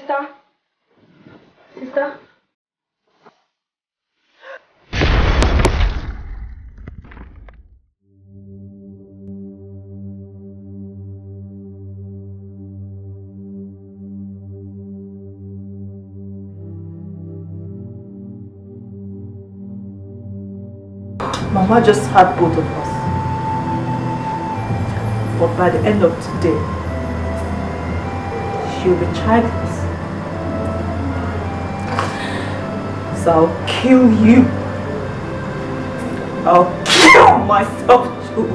Sister? Sister? Mama just had both of us. But by the end of today, she'll be childless. So I'll kill you. I'll kill myself too.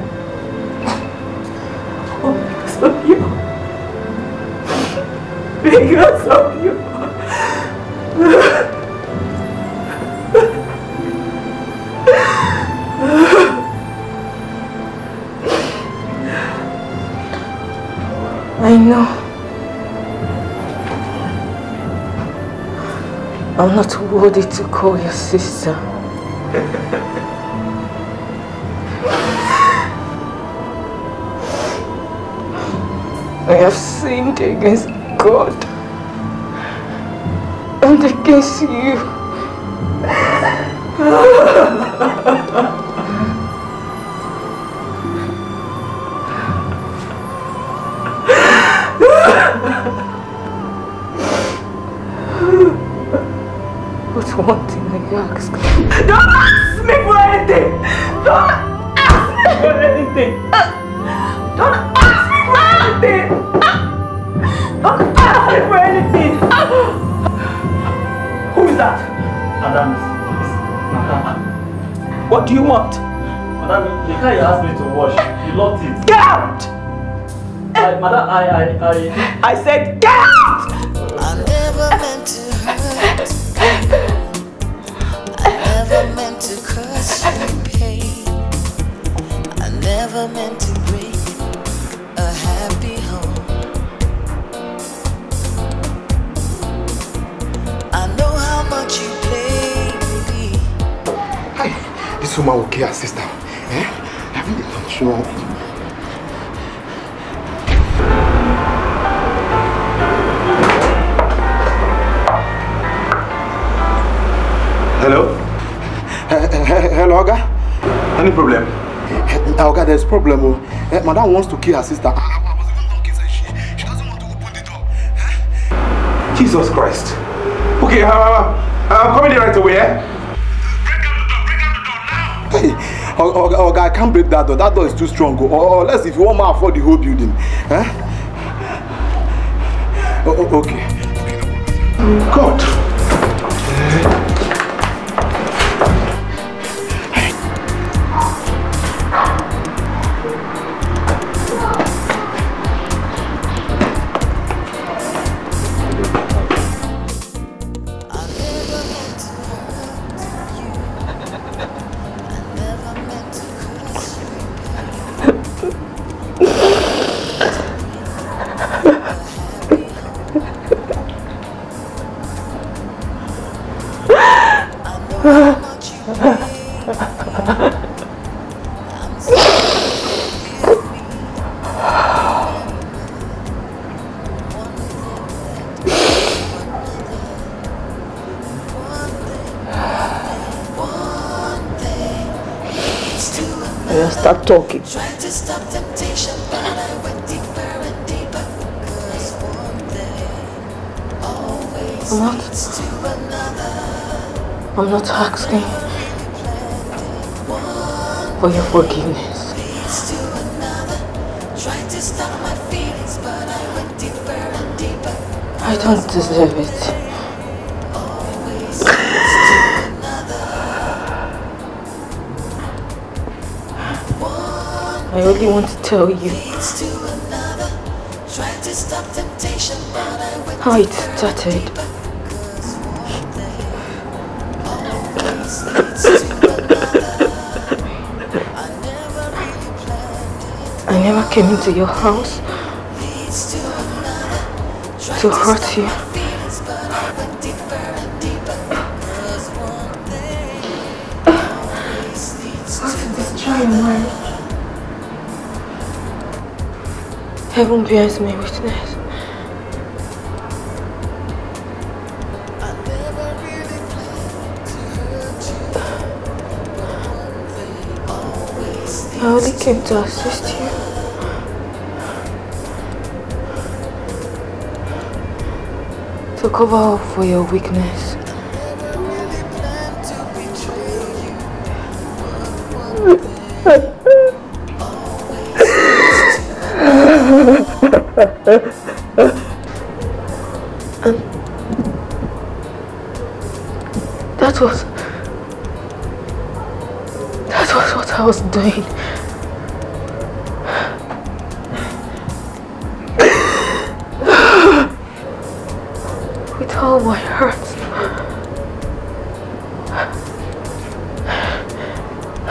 Oh, because of you. Because of you. I know. I'm not worthy to call your sister. I have sinned against God and against you. But one thing I ask. Don't ask me for anything! Don't ask me for anything! Don't ask me for anything! Don't ask me for anything! Who is that? Madam, Madam. What do you want? Madam, the car you asked me to wash, you locked it. Get out! Madam, I said get out! I never meant to hurt. I never meant to cause you pain. I never meant to break a happy home. I know how much you play with me. Hi, this woman will kill her sister. Eh? I really don't know. Hello? Hello, Oga? Any problem? Oga, there's a problem. Madam wants to kill her sister. I was even knocking, she doesn't want to open the door. Jesus Christ. Okay, I'm coming there right away, eh? Break down the door now! Oga, I can't break that door. That door is too strong. Or unless if you want to afford the whole building. Eh? Okay. God. Start talking. Tried to stop temptation, but I went deeper and deeper. 'Cause one day always leads to another. I'm not asking for your forgiveness. Leads to another. Tried to stop my feelings, but I went deeper and deeper. I don't deserve it. Always leads to another. I only want to tell you how it started. I never came into your house to hurt you. To destroy your marriage. Heaven bears me witness. I only came to assist you. To cover up for your weakness. And that was what I was doing. With all my heart.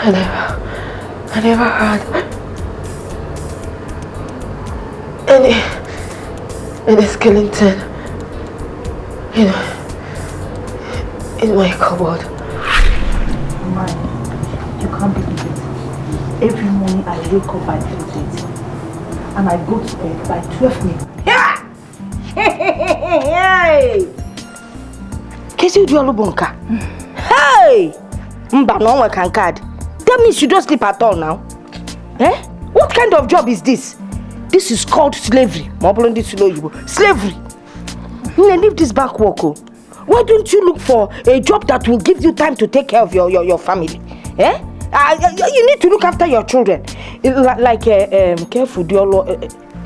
I never had any skeleton in my cupboard. Man, you can't believe it. Every morning I wake up by 3:30 and I go to bed by 12 midnight. Hey! Kesi udiolo bonka. Hey! Mba no one can card. That means you don't sleep at all now. Eh? What kind of job is this? This is called slavery. Slavery. You leave this back work. Why don't you look for a job that will give you time to take care of your family? Eh? You need to look after your children. Like careful,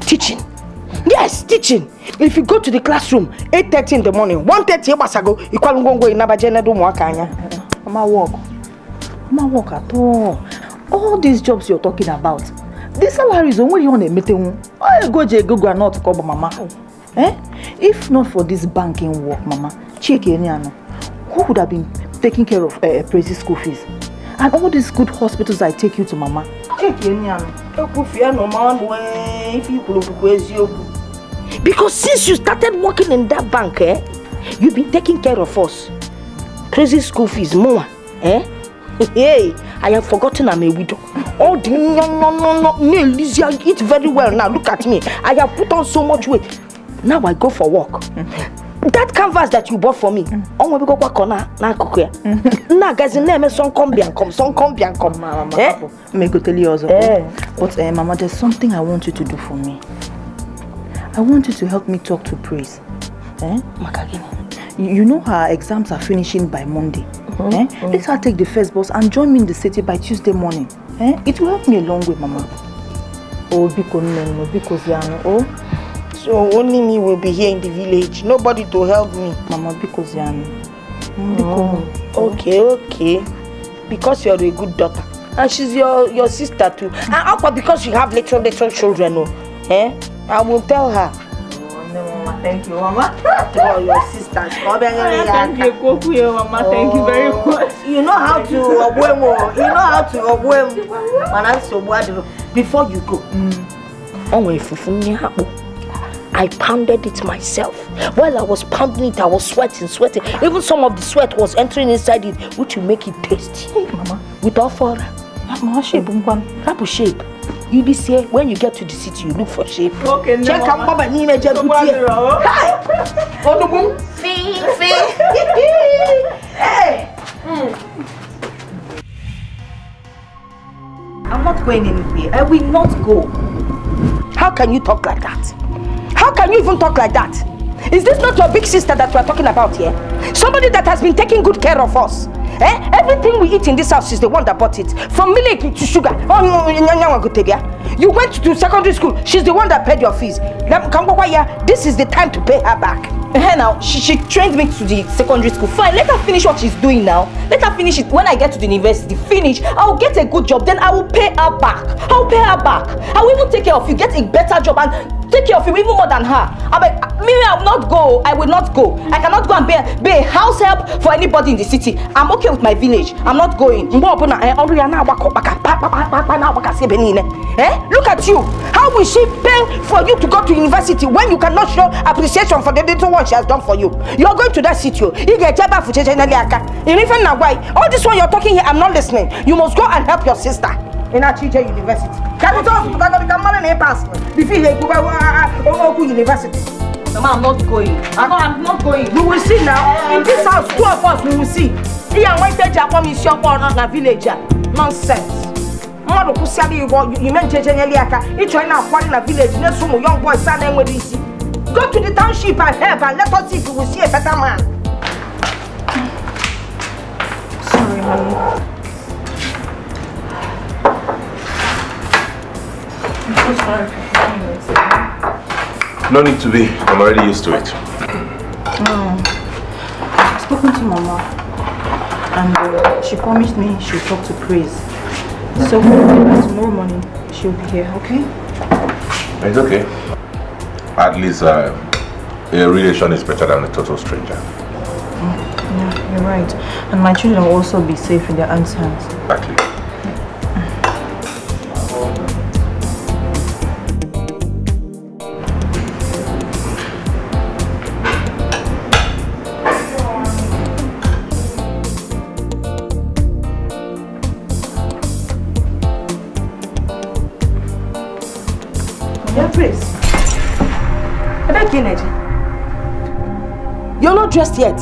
teaching. Yes, teaching. If you go to the classroom 8:30 in the morning, 1:30 ago, you can't go in Nabajana do Mwakanya. I'm not work at all. All these jobs you're talking about, the salaries only you want to meet. I go not call mama. Eh? If not for this banking work, mama, check who would have been taking care of Praise's school fees? And all these good hospitals I take you to, mama. Check because since you started working in that bank, you've been taking care of us. Praise's school fees more. Hey, I have forgotten I'm a widow. Oh, no, Lizzie, I eat very well now. Look at me. I have put on so much weight. Now I go for work. That canvas that you bought for me. Oh, we go work on that. Now, guys, name is some come. Mama, may go tell you also. But Mama, there's something I want you to do for me. I want you to help me talk to Praise. You know her exams are finishing by Monday. Let her take the first bus and join me in the city by Tuesday morning. It will help me a long way, Mama. Oh, because so only me will be here in the village. Nobody to help me. Mama, because Okay. Because you're a good daughter. And she's your sister too. And also because you have little children. I will tell her. Mama, thank you, Mama. Oh, your sister. Thank you, Mama. Thank you very much. You know how to before you go. I pounded it myself. While I was pounding it, I was sweating. Even some of the sweat was entering inside it, which will make it tasty. Hey, Mama. Without further. Rapu shape. You be say when you get to the city, you look for shape. Okay, check out Baba Nina Hey! I'm not going anywhere. I will not go. How can you talk like that? How can you even talk like that? Is this not your big sister that we are talking about here? Somebody that has been taking good care of us. Everything we eat in this house is the one that bought it. From milk to sugar. You went to secondary school. She's the one that paid your fees. This is the time to pay her back. Now, she trained me to the secondary school. Fine, let her finish what she's doing now. Let her finish it. When I get to the university, finish. I'll get a good job. Then I will pay her back. I will even take care of you. Get a better job and take care of you even more than her. I will not go. I will not go. I cannot go and be a house help for anybody in the city. I'm okay with my village. I'm not going. Look at you. How will she pay for you to go to university when you cannot show appreciation for the little one she has done for you? You're going to that city. You get even now why? All this one you're talking here, I'm not listening. You must go and help your sister in Achije University. University. Mama, I'm not going. I'm not going. We will see now. In this house, two of us, we will see. Village. Nonsense. Mother who said you meant Jeniaka, each one now one in a village, no some young boy, son, and what is go to the township and help and let us see if we will see a better man. Sorry, Mommy. I'm so sorry for it. No need to be. I'm already used to it. I've spoken to Mama, and she promised me she'll talk to Praise. So tomorrow morning she'll be here, okay? It's okay. At least a relation is better than a total stranger. Yeah, you're right. And my children will also be safe in their aunt's hands. Exactly. You're not dressed yet.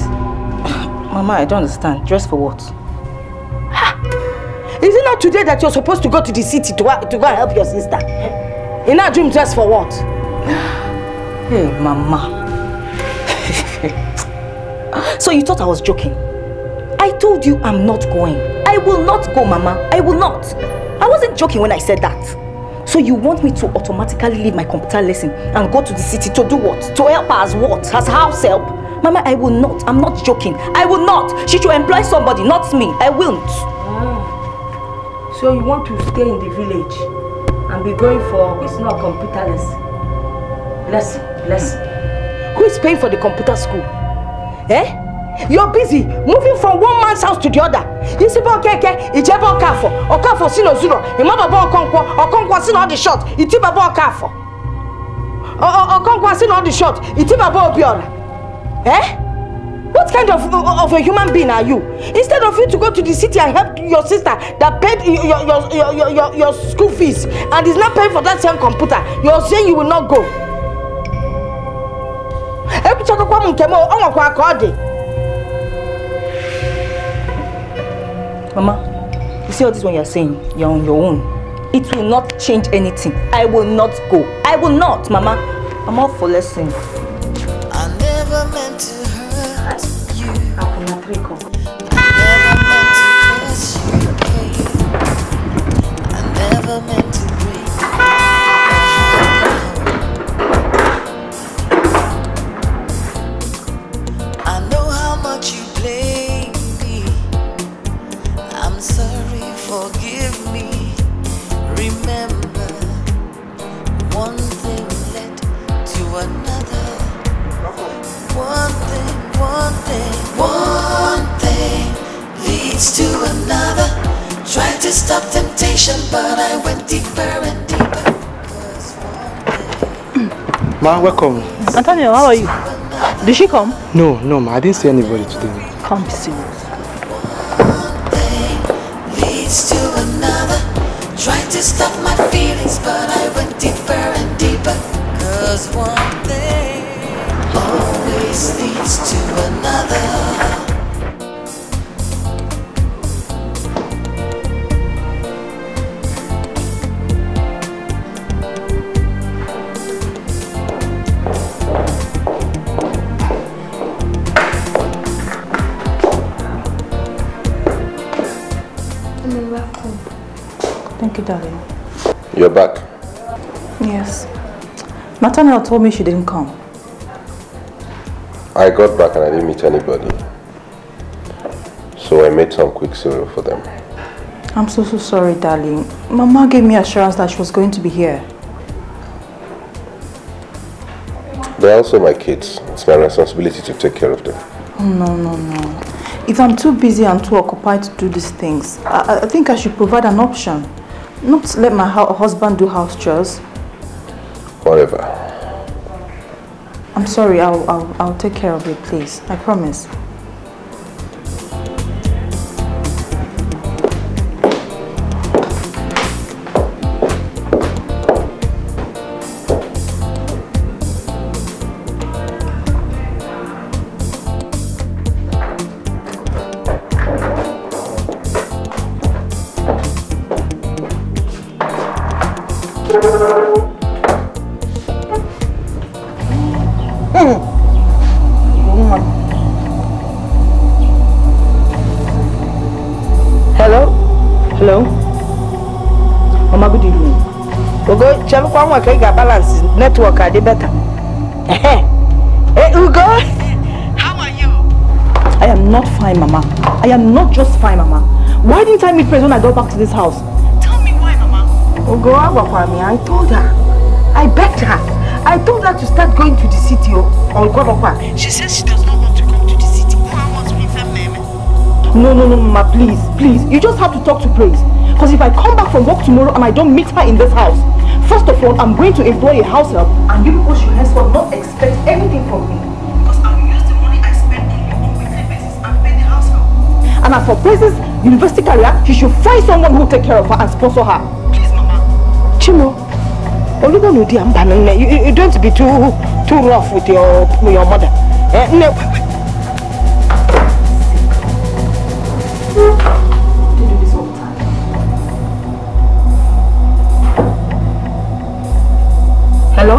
Mama, I don't understand. Dressed for what? Is it not today that you're supposed to go to the city to go and help your sister? In our dream, dressed for what? Hey, Mama. So you thought I was joking? I told you I'm not going. I will not go, Mama. I will not. I wasn't joking when I said that. So you want me to automatically leave my computer lesson and go to the city to do what? To help her as what? As house help? Mama, I will not. I'm not joking. I will not. She should employ somebody, not me. I won't. So you want to stay in the village and be going for, it's not computer lesson. Who is paying for the computer school? Eh? You're busy moving from one man's house to the other. You see, okay, Ijebo Okafo, Sino Zuro, Imababo Okonkwo, Sino the shot, Itibabo Okafo. Okonkwo, Sino the shot, Itibabo Obiora. Eh? What kind of a human being are you? Instead of you to go to the city and help your sister that paid your school fees and is not paying for that same computer, you're saying you will not go. Mama, you see all this when you're saying you're on your own. It will not change anything. I will not go. I will not, Mama. I'm all for lesson. I never meant to hurt you. I never meant to cause you pain. I never meant to break I know how much you blame me. I'm sorry, forgive me. Remember, one thing led to another. One thing leads to another. Tried to stop temptation, but I went deeper and deeper. Ma, welcome. Antonio, how are you? Did she come? No, ma, I didn't see anybody today. Come be serious. One thing leads to another. Tried to stop my feelings, but I went deeper and deeper. 'Cause one thing always leads to another. Thank you, darling. You're back. Yes. Nathaniel told me she didn't come. I got back and I didn't meet anybody. So I made some quick cereal for them. I'm so sorry, darling. Mama gave me assurance that she was going to be here. They're also my kids. It's my responsibility to take care of them. Oh, no. If I'm too busy and too occupied to do these things, I think I should provide an option. Not let my husband do house chores. Whatever. I'm sorry, I'll take care of it, please. I promise. Hello? Hello? Mama, good evening. Ugo, chelu kwa mwa kaiga balance network adi better. Hey, Ugo! How are you? I am not fine, Mama. I am not just fine, Mama. Why didn't I meet Praise when I got back to this house? Tell me why, Mama. Ugo, I told her. I begged her. I told her to start going to the city. She says she does not want to come to the city. I want to leave her, Mama. No, Mama, please. You just have to talk to Praise. Because if I come back from work tomorrow and I don't meet her in this house, first of all, I'm going to employ a house help, and you people should henceforth not expect anything from me. Because I will use the money I spend on you on a weekly basis and pay the house help. And as for Praise's university career, she should find someone who will take care of her and sponsor her. Please, Mama. Chimo, you don't be too rough with your mother. No. They do this all the time. Hello?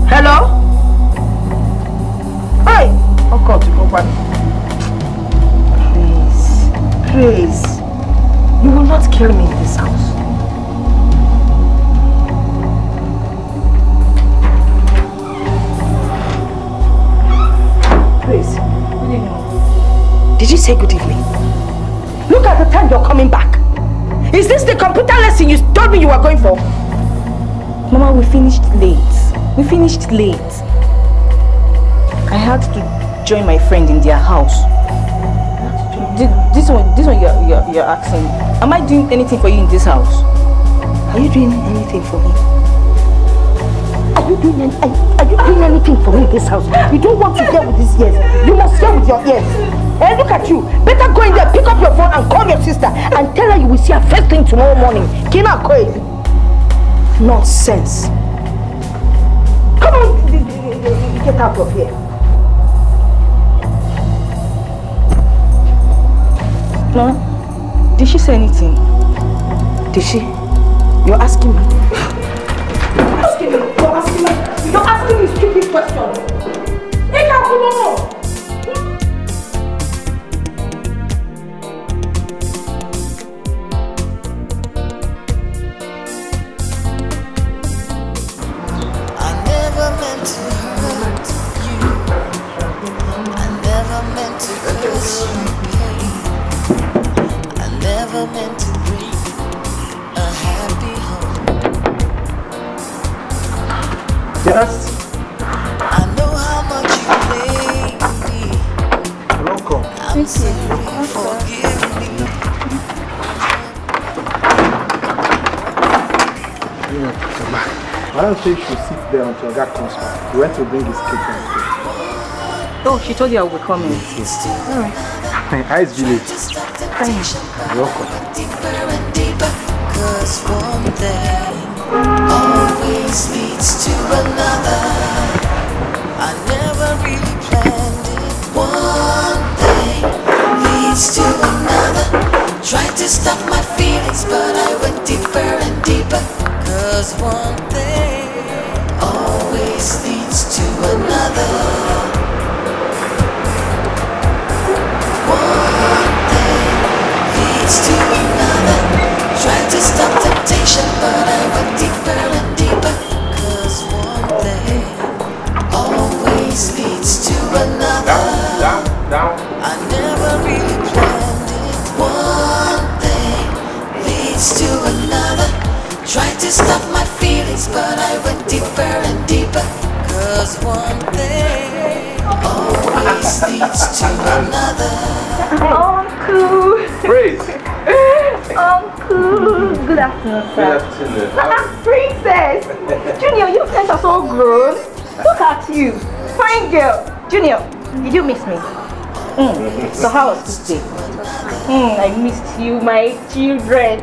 Hello? Hi! Oh God, you go back. Please. You will not kill me in this house. Please. Did you say good evening? Look at the time you're coming back. Is this the computer lesson you told me you were going for? Mama, we finished late. I had to join my friend in their house. This one you're asking. Am I doing anything for you in this house? Are you doing anything for me? Are you doing anything for me in this house? You don't want to hear with these ears. You must hear with your ears. Hey, look at you. Better go in there, pick up your phone and call your sister and tell her you will see her first thing tomorrow morning. Kina crazy. Nonsense. Come on, get out of here. No. Did she say anything? Did she? You're asking me? You're asking me stupid questions. Meant to bring a happy home. Yes. I know how much you played me. Welcome. I'm sorry, forgive me. I don't think she should sit there until God comes back. We went to bring his cake and food. Oh, she told you I would be coming. Alright. How is Village? Fine. Welcome. Deeper and deeper, 'cause one thing always leads to another. I never really planned it. One thing leads to another. Tried to stop my feelings, but I went deeper and deeper. 'Cause one thing always leads to another. To another, tried to stop temptation, but I went deeper and deeper. 'Cause one thing always leads to another. Down. I never really planned it. One thing leads to another. Tried to stop my feelings, but I went deeper and deeper. 'Cause one thing always leads to another. Uncle. Praise. Uncle. Good afternoon, sir. Good afternoon. Princess. Junior, you guys are so grown. Look at you. Fine girl. Junior, did you miss me? So how was this day? I missed you, my children.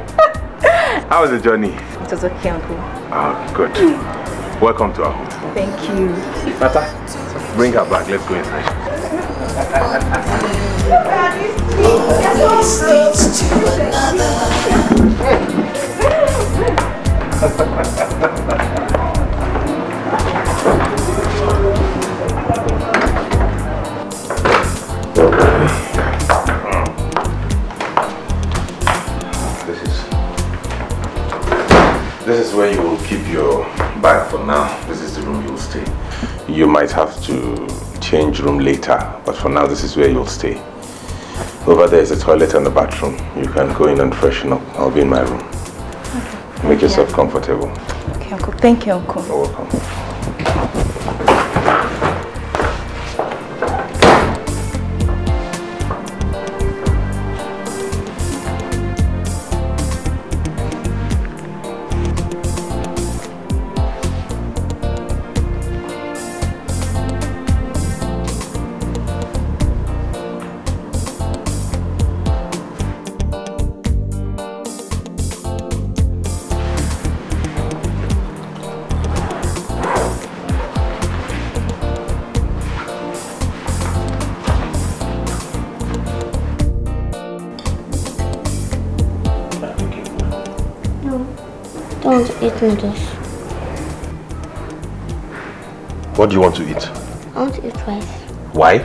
How was the journey? It was okay, Uncle. Oh, good. Welcome to our home. Thank you. Nata, bring her back. Let's go inside. Always leads to another. This is where you will keep your bag for now. This is the room you'll stay. You might have to change room later, but for now this is where you'll stay. Over there is a toilet and a bathroom. You can go in and freshen up. I'll be in my room. Okay. Make yourself comfortable. Okay, Uncle. Thank you, Uncle. You're welcome. Eat noodles. What do you want to eat? I want to eat rice. Why?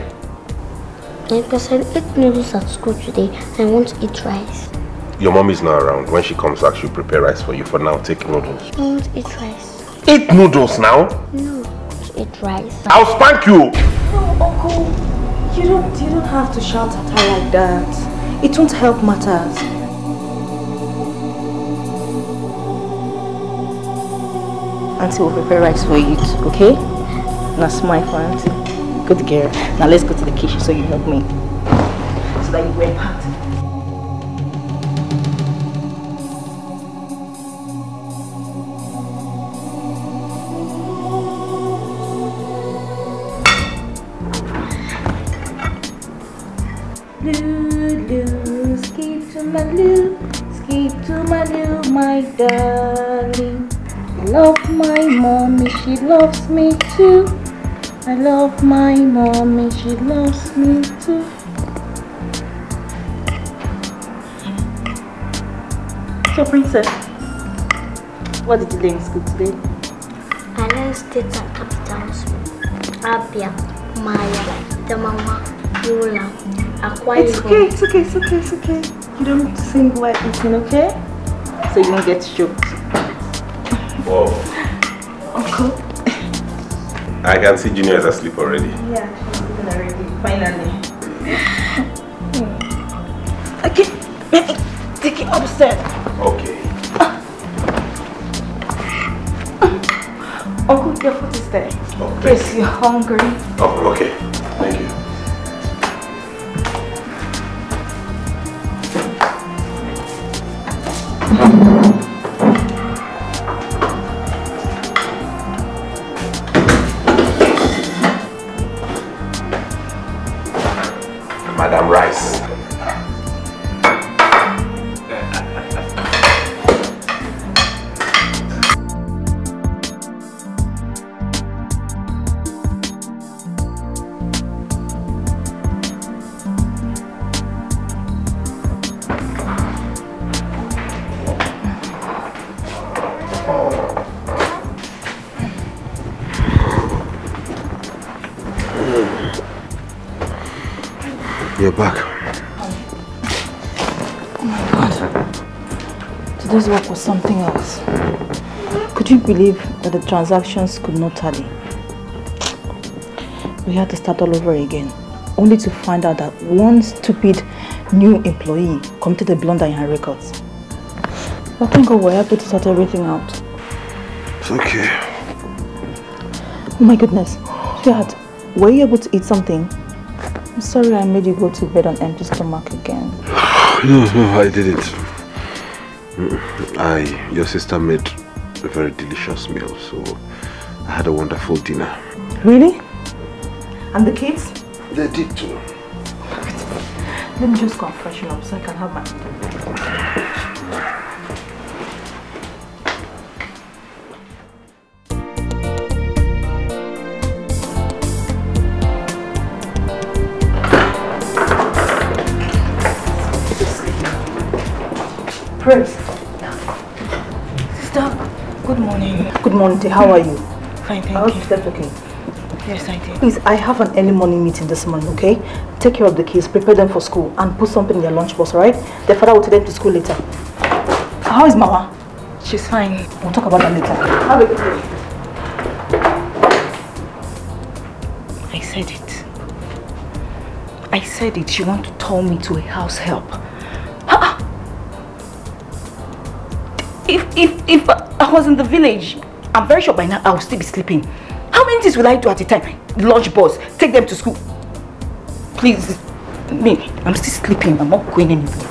Because I ate noodles at school today and I want to eat rice. Your mom is not around. When she comes back, she'll prepare rice for you. For now, take noodles. I want to eat rice. Eat noodles now? No, to eat rice. I'll spank you! No, Uncle. You don't have to shout at her like that. It won't help matters. Auntie will prepare rice for you, okay? Now smile for Auntie. Good girl. Now let's go to the kitchen so you help me. So that you wear part. Lulu, skip to my Lou, skip to my Lou, my darling. I love my mommy, she loves me too. I love my mommy, she loves me too. So, Princess, what did you learn in school today? I learned states and capitals. Abia, Maya, Damama, Yola, Akwa Ibom. It's okay. You don't sing while eating, okay? So you don't get choked. Whoa. Uncle. I can see Junior is asleep already. Yeah, she's sleeping already, finally. Okay, let me take it upstairs. Okay. Uncle, your food is there. Oh, Yes, you're hungry. Oh, okay. Thank you. Madam Rice. You're back. Oh my God. Today's work was something else. Could you believe that the transactions could not tally? We had to start all over again, only to find out that one stupid new employee committed a blunder in her records. But thank God we're able to sort everything out. It's okay. Oh my goodness. Sweetheart, were you able to eat something? I'm sorry I made you go to bed on empty stomach again. No, I didn't. Your sister made a very delicious meal, so I had a wonderful dinner. Really? And the kids? They did too. Let me just go and freshen up so I can have my... Prince. Sister, good morning. Good morning, dear. How are you? Fine, thank you. That's okay. Yes, I did. Please, I have an early morning meeting this morning, okay? Take care of the kids, prepare them for school, and put something in their lunchbox, alright? Their father will take them to school later. How is Mama? She's fine. We'll talk about that later. Have a good day. I said it. I said it. She wants to turn me to a house help. If I was in the village, I'm very sure by now I will still be sleeping. How many things will I do at a time? Lunch bus, take them to school. Please, me, I'm still sleeping. I'm not going anywhere.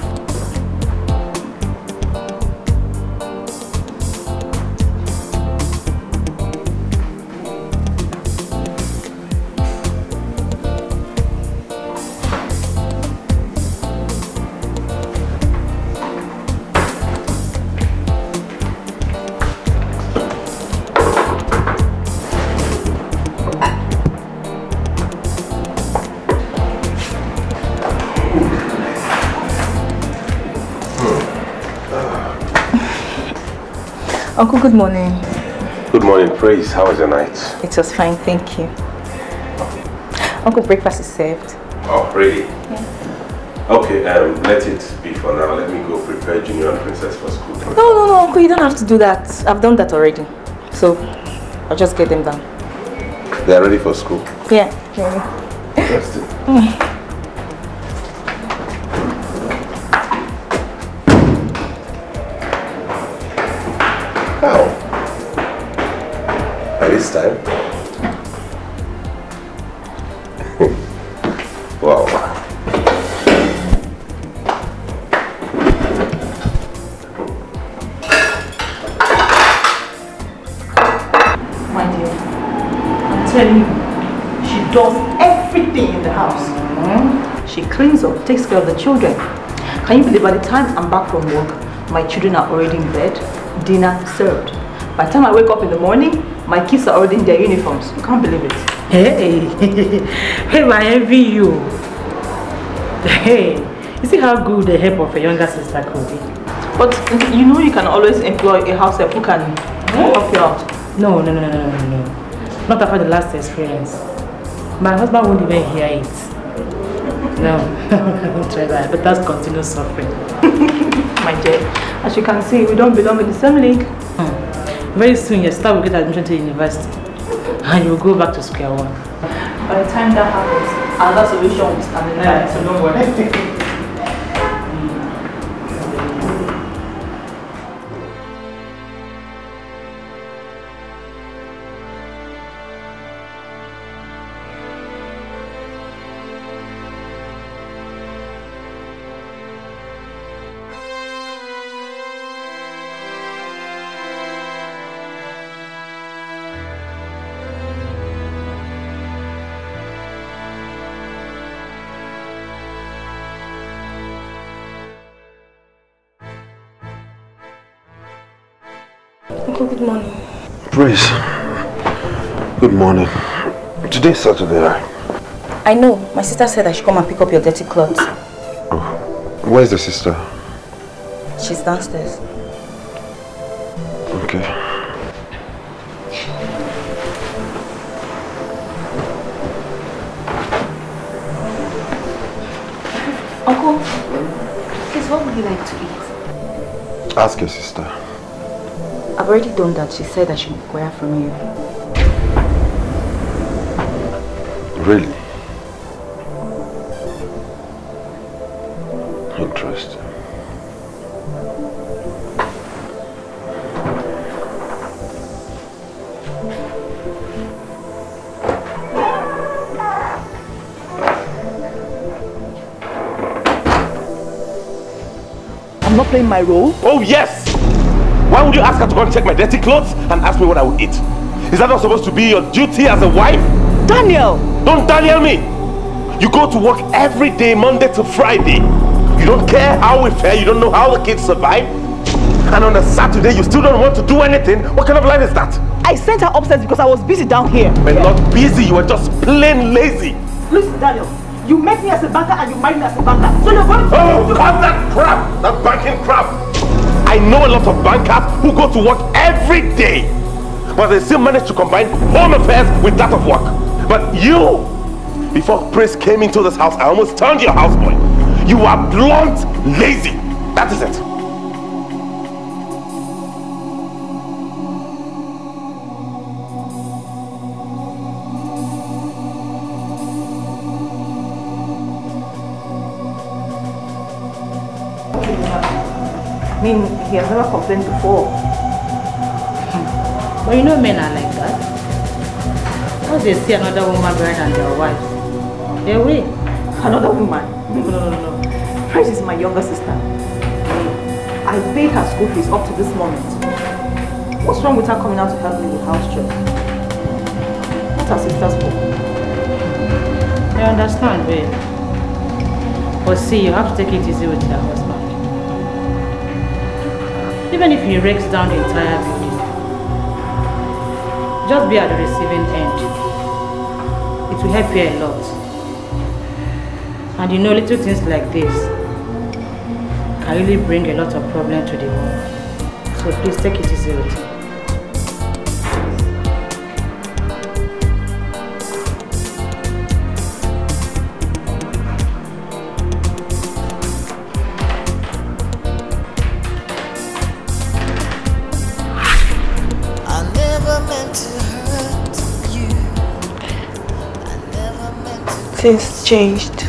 Uncle, good morning. Good morning, Praise. How was your night? It was fine, thank you. Uncle, breakfast is served. Oh, really? Yeah. Okay, let it be for now. Let me go prepare Junior and Princess for school. No, Uncle, you don't have to do that. I've done that already. So, I'll just get them done. They are ready for school? Yeah, ready. Interesting. How? By this time? Wow. My dear, I'm telling you, she does everything in the house. She cleans up, takes care of the children. Can you believe by the time I'm back from work, my children are already in bed, dinner served. By the time I wake up in the morning, my kids are already in their uniforms. You can't believe it. Hey, I envy you. Hey, you see how good the help of a younger sister could be? But you know you can always employ a house help who can help you out. No. Not after the last experience. My husband won't even hear it. No, don't try that. But that's continuous suffering. My dear, as you can see, we don't belong in the same league. Very soon your sister will get admission to university. And you will go back to square one. By the time that happens, another solution will stand in there, so don't worry. Good morning. Praise. Good morning. Today's Saturday, right? I know. My sister said I should come and pick up your dirty clothes. Oh. Where's the sister? She's downstairs. Okay. Uncle, please, what would you like to eat? Ask your sister. I've already done that. She said I should inquire from you. Really? Interesting. I'm not playing my role. Oh, yes! Why would you ask her to go and check my dirty clothes and ask me what I would eat? Is that not supposed to be your duty as a wife? Daniel! Don't Daniel me! You go to work every day, Monday to Friday. You don't care how we fare, you don't know how the kids survive. And on a Saturday, you still don't want to do anything? What kind of life is that? I sent her upstairs because I was busy down here. You're not busy, you were just plain lazy. Listen, Daniel, you met me as a banker and you married me as a banker. So you're going to... Oh, cut that crap! That banking crap! I know a lot of bankers who go to work every day, but they still manage to combine home affairs with that of work. But you, before Praise came into this house, I almost turned your houseboy. You are blunt, lazy. That is it. I mean, he has never complained before. But you know men are like that. Once they see another woman better than their wife, they will. Another woman? No. Praise is my younger sister. I paid her school fees up to this moment. What's wrong with her coming out to help me with house chores? Not her sister's fault. I understand, babe. But see, you have to take it easy with your husband. Even if he breaks down the entire building, just be at the receiving end. It will help you a lot. And you know, little things like this can really bring a lot of problem to the home. So please take it easy with him. Things changed.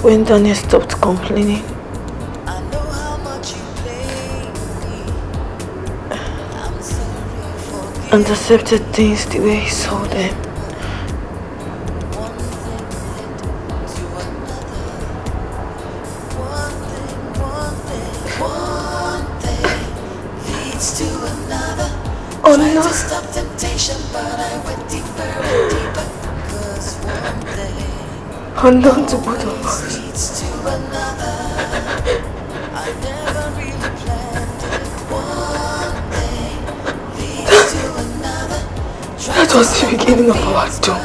When Daniel stopped complaining and accepted things the way he saw them. Oh no. Unknown to both of us. That was the beginning of our doom.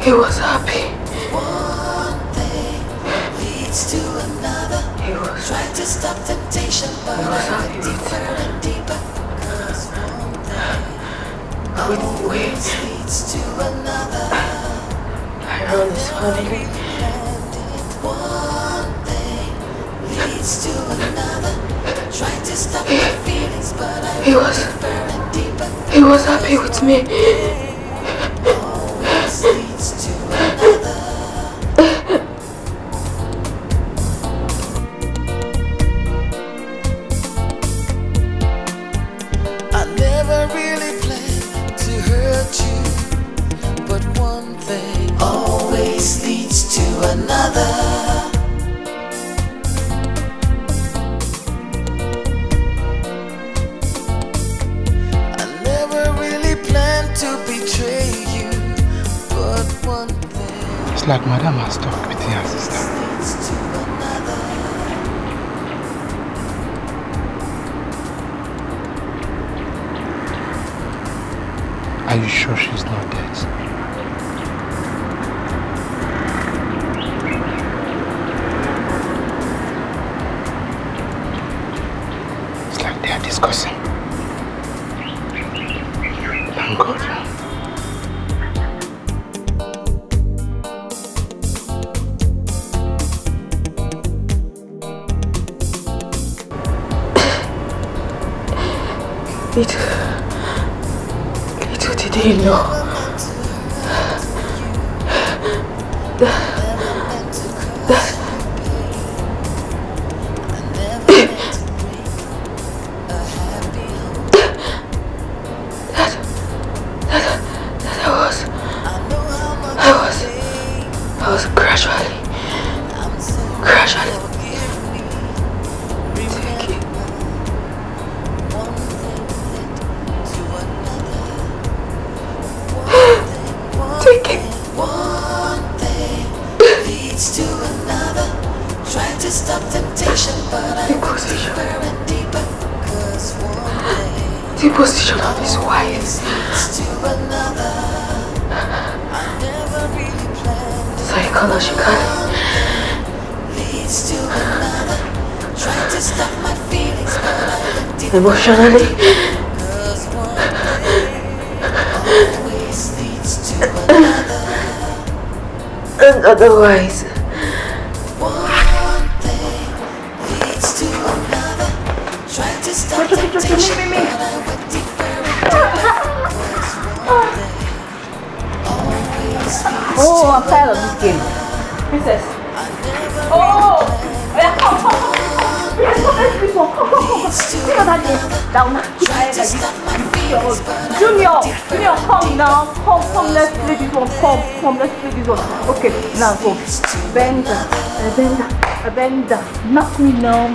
He was happy. Trying to stop temptation, but I went deeper and deeper. Cause one thing always leads to another. I wrote this funny. One thing leads to another. Trying to stop my feelings, but I went deeper and deeper. He was happy with me. Always leads to another. Like Madam has talked with her sister. Are you sure she's not dead? It's like they are discussing. Thank God. Little did he know that I was gradually the position of his wife. Psychologically. Emotionally. And otherwise. One thing leads to another. Oh, I'm tired of this game. Princess. Oh! Yeah, come. Princess, this one. Come. You know that game? That one. Junior, come now. Come, let's play this one. Come, let's play this one. Okay, now go. Bender. Knock me now.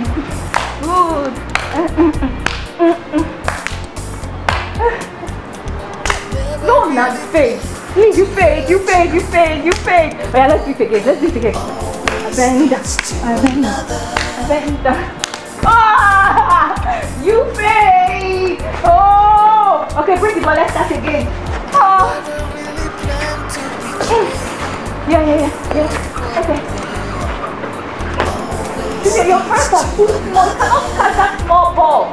Good. No, not fade. Please, you fade. Oh yeah, let's do it again. Bender. Ah! You fade. Oh! Okay, break it, but let's start again. Oh! Yeah. Okay. Your hands are too small. You cannot catch that small ball.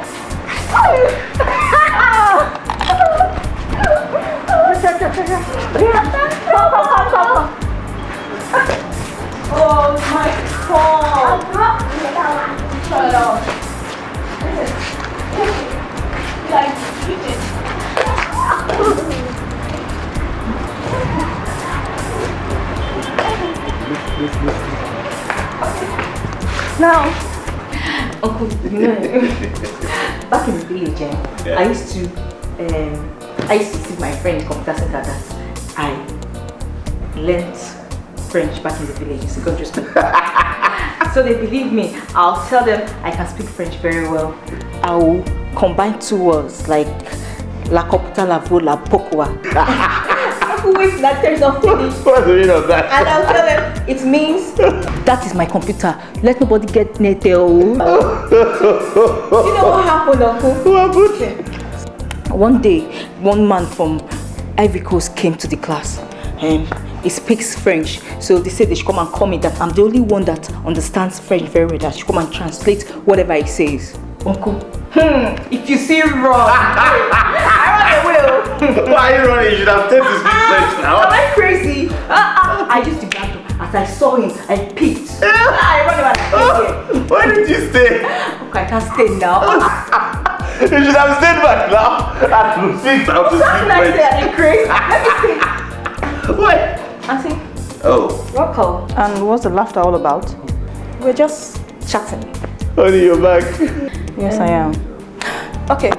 Come. Oh my God! Shut up. Like now, Uncle, back in the village, I used to see my friend computer center that I learned French back in the village in secondary school. So they believe me. I'll tell them I can speak French very well. I'll combine two words like la computa la vo la pokwa. Wait, that turns off finish. What's the meaning of that? And I'll tell them it means that is my computer. Let nobody get near there. You know what happened, Uncle? What happened? One day, one man from Ivory Coast came to the class. He speaks French, so they said they should come and call me that I'm the only one that understands French very well, that should come and translate whatever he says. Uncle, if you see wrong, I will. Why are you running? You should have taken to speak French now. Am I crazy? I used to back up. As I saw him, I peeked. I ran around and why did you stay? Okay, I can't stay now. You should have stayed back now. And speak now to speak French. Let me see. Wait. Auntie. Oh. Welcome. And what's the laughter all about? We're just chatting. Honey, you're back. Yes, I am. Okay.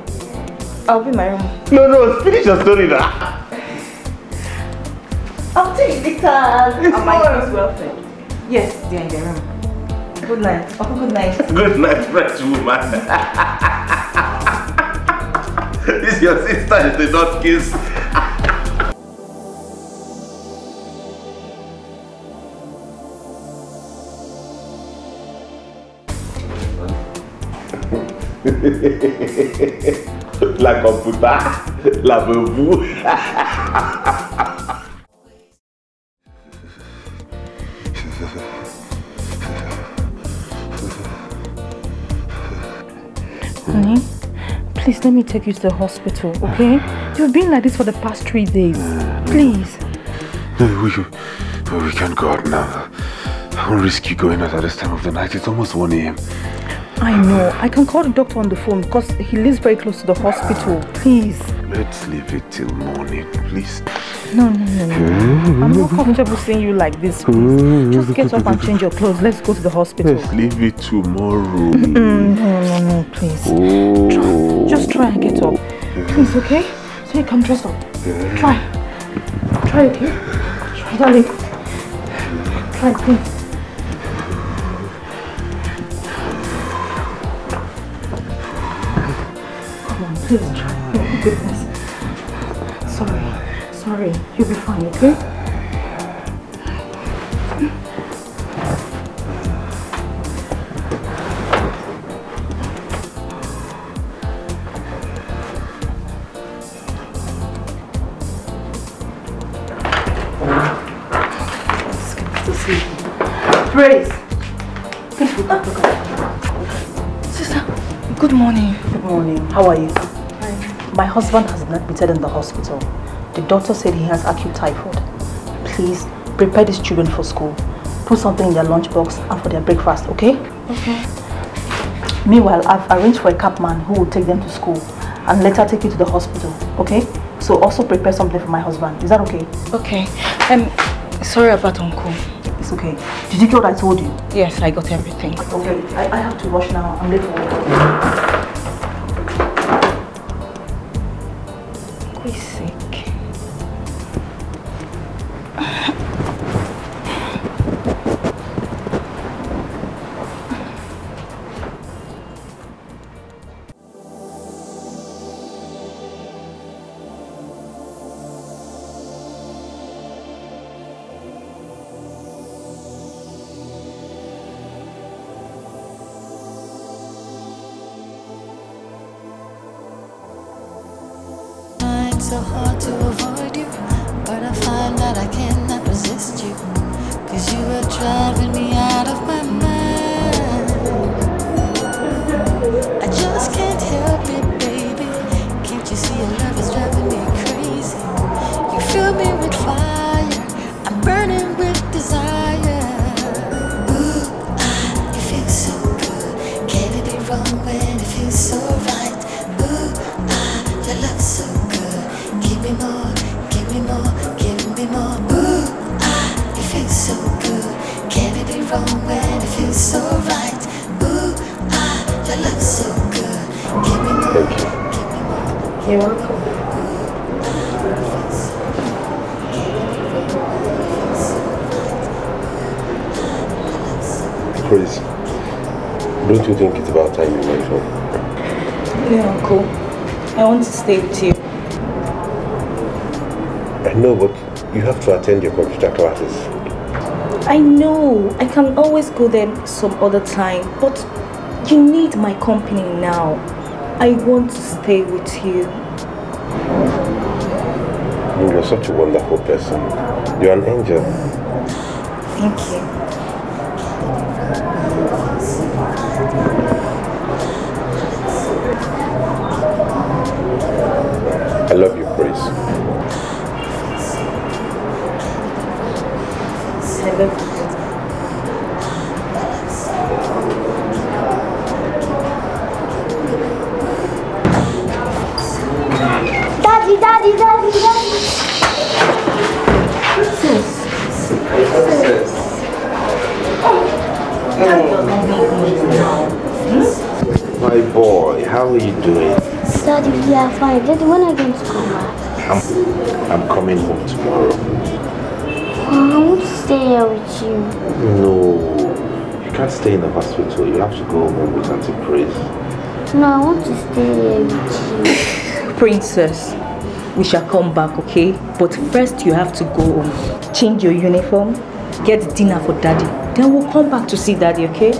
I'll be in my room. No, finish your story now. I'll take the card. Am I just well fed? Yes, they're in their room. Good night. Oh, good night. Good night, French woman. This is your sister, they don't kiss. La computa, la bebou. Honey, please let me take you to the hospital, okay? You've been like this for the past 3 days. Please. We can't go out now. I won't risk you going out at this time of the night. It's almost 1 a.m. I know. I can call the doctor on the phone because he lives very close to the hospital. Please. Let's leave it till morning, please. No. I'm not comfortable seeing you like this, please. Just get up and change your clothes. Let's go to the hospital. Let's leave it tomorrow. No, please. Oh. Just try and get up. Please, okay? So you can dress up. Try, okay? Try, darling. Try, please. Please try. Oh, goodness. Sorry. You'll be fine, okay? Praise. Sister, good morning. Good morning. How are you? My husband has been admitted in the hospital. The doctor said he has acute typhoid. Please prepare these children for school. Put something in their lunchbox and for their breakfast, okay? Okay. Meanwhile, I've arranged for a cabman who will take them to school and later take you to the hospital, okay? So also prepare something for my husband. Is that okay? Okay. Sorry about Uncle. It's okay. Did you get what I told you? Yes, I got everything. Okay, I have to rush now. I'm late for work. Who is sick? So hard to avoid you, but I find that I cannot resist you, 'cause you are driving me out of my mind. I just can't help it, baby. Can't you see your love is driving me crazy? You fill me with fire, I'm burning with desire. Ooh, you feel so good. Can it be wrong when it feels so right? Ooh, your love's so good. Give me more, give me more, give me more. Ooh, it feels so good. Can it be wrong when it feels so right? Ooh, your love's so good. Give me more, give me more. You're welcome. Praise, don't you think it's about time you went home? No, Uncle. I want to stay with you. I know, but you have to attend your computer classes. I know. I can always go there some other time, but you need my company now. I want to stay with you. You're such a wonderful person. You're an angel. Thank you. I love you, Praise. I love you. Daddy, daddy, daddy, daddy. My boy, how are you doing? Daddy, we are fine. Daddy, when are you going to come back? I'm coming home tomorrow. I want to stay here with you. No, you can't stay in the hospital. You have to go home with Auntie Praise. No, I want to stay here with you. Princess, we shall come back, okay? But first you have to go home, change your uniform, get dinner for Daddy. Then we'll come back to see Daddy, okay?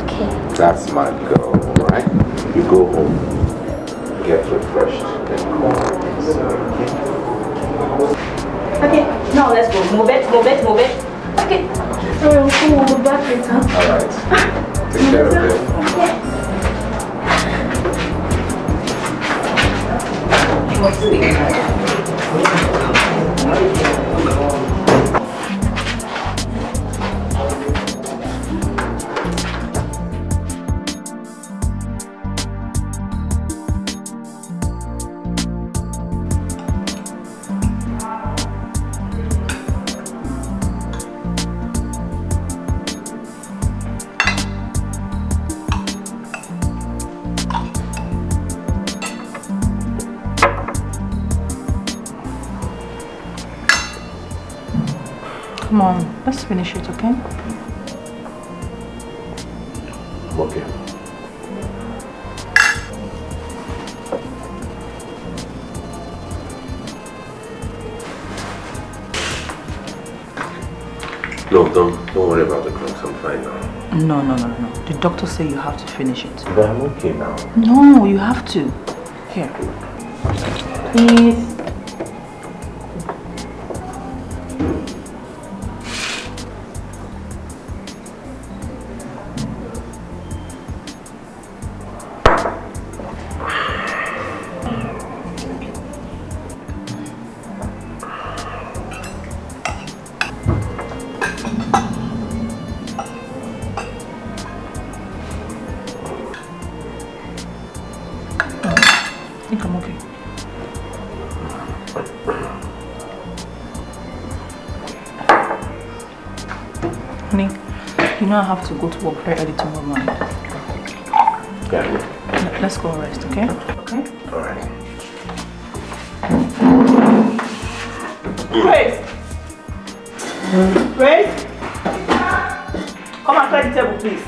Okay. That's my girl, right? You go home, get refreshed, then come. Okay, now let's go. Move it, move it, move it. Okay. Sorry, we'll go back later. Alright. Take care of it. Okay. You want to speak? Come on, let's finish it, okay? Okay. No, don't worry about the clocks. I'm fine now. No. The doctor said you have to finish it. But I'm okay now. No, you have to. Here. Please. think I'm okay. Honey, you know I have to go to work very early tomorrow morning. Yeah. Let's go rest, okay? Okay? Alright. Grace! Grace! Come and clear the table, please.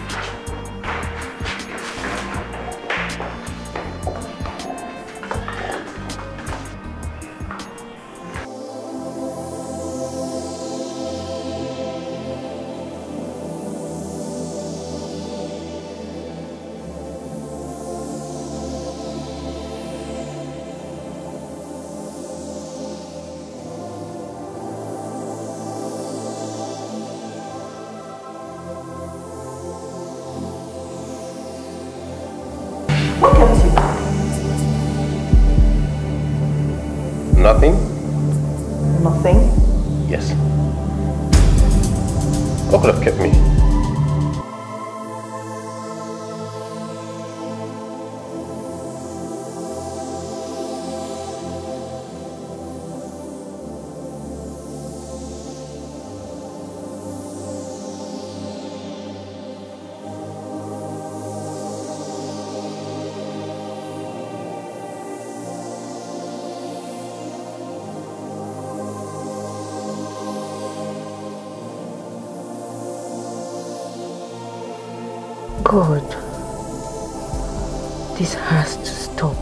Nothing? Nothing? Yes. What could have kept me? God, this has to stop.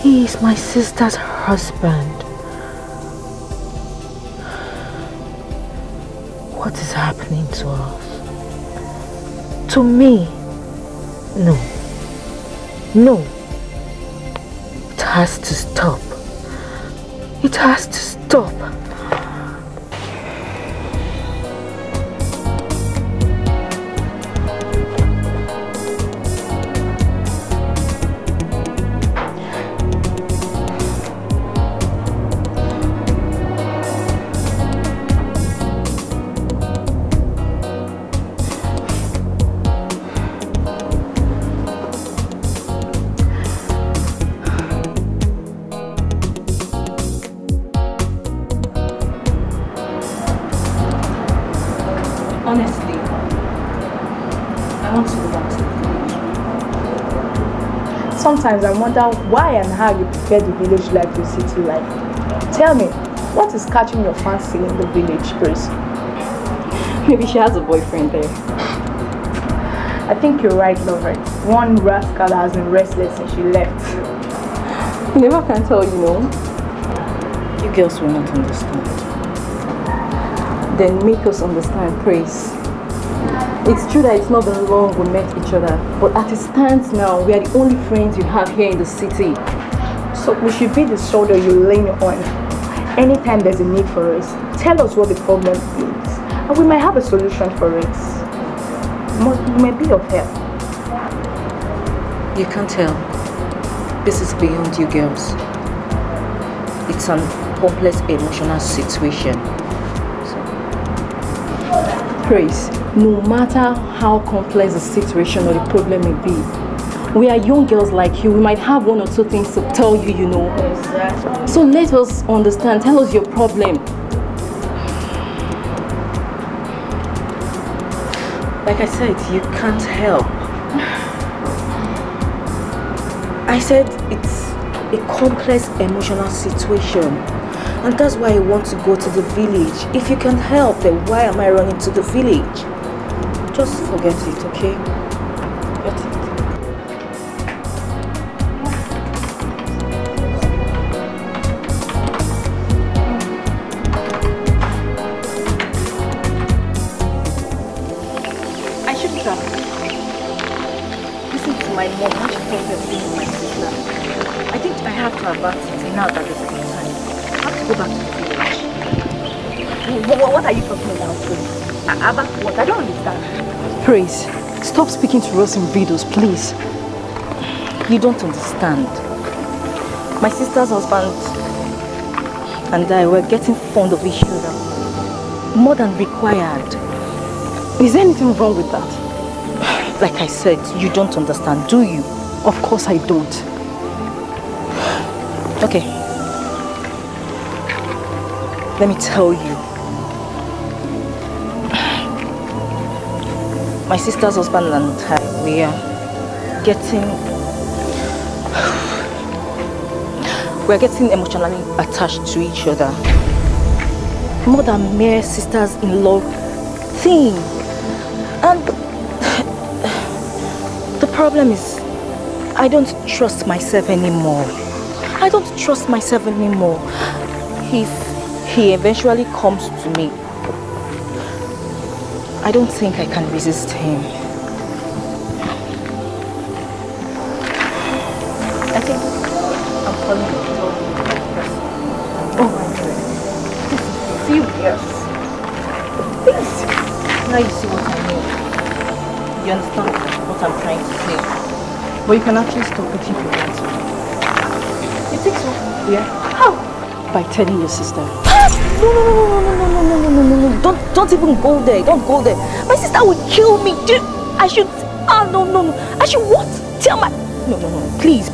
He is my sister's husband. What is happening to us? To me? No. No. It has to stop. It has to stop. Honestly, I want to go back to the village. Sometimes I wonder why and how you prefer the village life to city life. Tell me, what is catching your fancy in the village, Grace? Maybe she has a boyfriend there. I think you're right, Lovett. One rascal has been restless since she left. You never can tell, you know. You girls will not understand. Then make us understand, Praise. It's true that it's not been long we met each other, but as it stands now, we are the only friends you have here in the city. So we should be the shoulder you lean on. Anytime there's a need for us, tell us what the problem is, and we might have a solution for it. We might be of help. You can't tell. This is beyond you girls. It's an complex emotional situation. Praise, no matter how complex the situation or the problem may be, we are young girls like you. We might have one or two things to tell you, you know. Exactly. So let us understand. Tell us your problem. Like I said, you can't help. I said it's a complex emotional situation. And that's why I want to go to the village. If you can help, then why am I running to the village? Just forget it, okay? Forget it. I shouldn't have. Listen to my mom when she talks everything with my sister. I think I have to avert it now that it's good time. I have to go back to the village. What are you talking about, Praise? About what? I don't understand. Praise, stop speaking to us in riddles, please. You don't understand. My sister's husband and I were getting fond of each other. More than required. Is there anything wrong with that? Like I said, you don't understand, do you? Of course I don't. Okay. Let me tell you. My sister's husband and I, we are getting emotionally attached to each other. More than mere sisters-in-law thing. And the problem is, I don't trust myself anymore. I don't trust myself anymore. If he eventually comes to me, I don't think I can resist him. I think I'm calling it oh my God. This is serious. Please. Now you see what I mean. You understand what I'm trying to say. But you can actually stop it if you want to. You think so? Yeah. How? By telling your sister. No. Don't even go there. Don't go there. My sister will kill me. I should. No. I should what? Tell my. No. Please.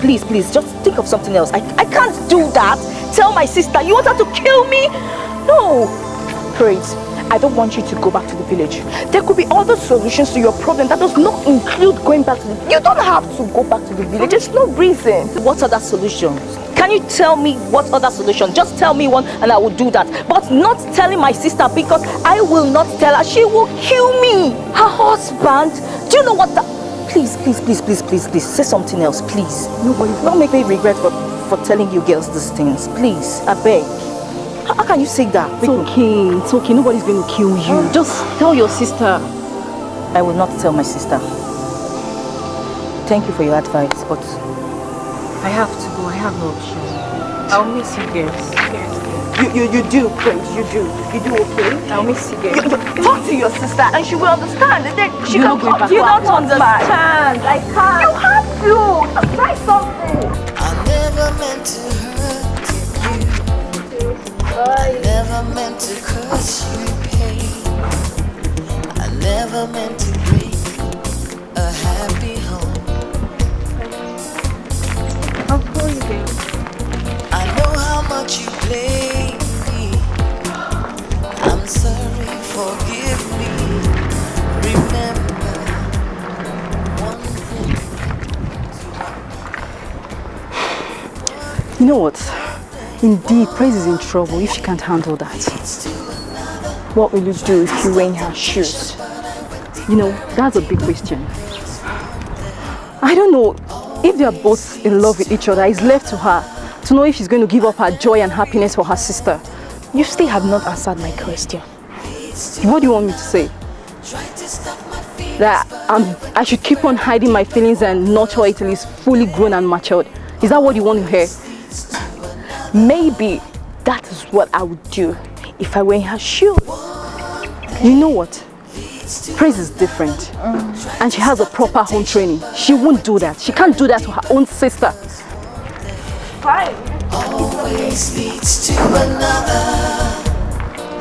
Just think of something else. I can't do that. Tell my sister. You want her to kill me? No. Praise. I don't want you to go back to the village. There could be other solutions to your problem that does not include going back to the village. You don't have to go back to the village. There's no reason. What other solutions? Can you tell me what other solution? Just tell me one and I will do that. But not telling my sister, because I will not tell her. She will kill me. Her husband. Do you know what that... Please. Say something else, please. Nobody. Don't make me regret for telling you girls these things. Please, I beg. How can you say that? It's okay. Nobody's going to kill you. Just tell your sister. I will not tell my sister. Thank you for your advice, but I have to go. I have no option. I'll miss you girls. You do, Prince. You do. You do okay? I'll miss you girls. Talk to your sister and she will understand. And then she can come back. You don't understand. I can't. You have to. Try something. I never meant to hurt you. I never meant to cause you pain. I never meant to break a happy home. I'll call you again. I know how much you blame me. I'm sorry, forgive me. Remember one thing. You know what? Indeed, Praise is in trouble if she can't handle that. What will you do if you were in her shoes? You know, that's a big question. I don't know if they are both in love with each other. It's left to her to know if she's going to give up her joy and happiness for her sister. You still have not answered my question. What do you want me to say? That I should keep on hiding my feelings and nurture it till it's fully grown and matured. Is that what you want to hear? Maybe that is what I would do if I were in her shoes. You know what? Praise is different. And she has a proper home training. She won't do that. She can't do that to her own sister. Fine. Always leads to another.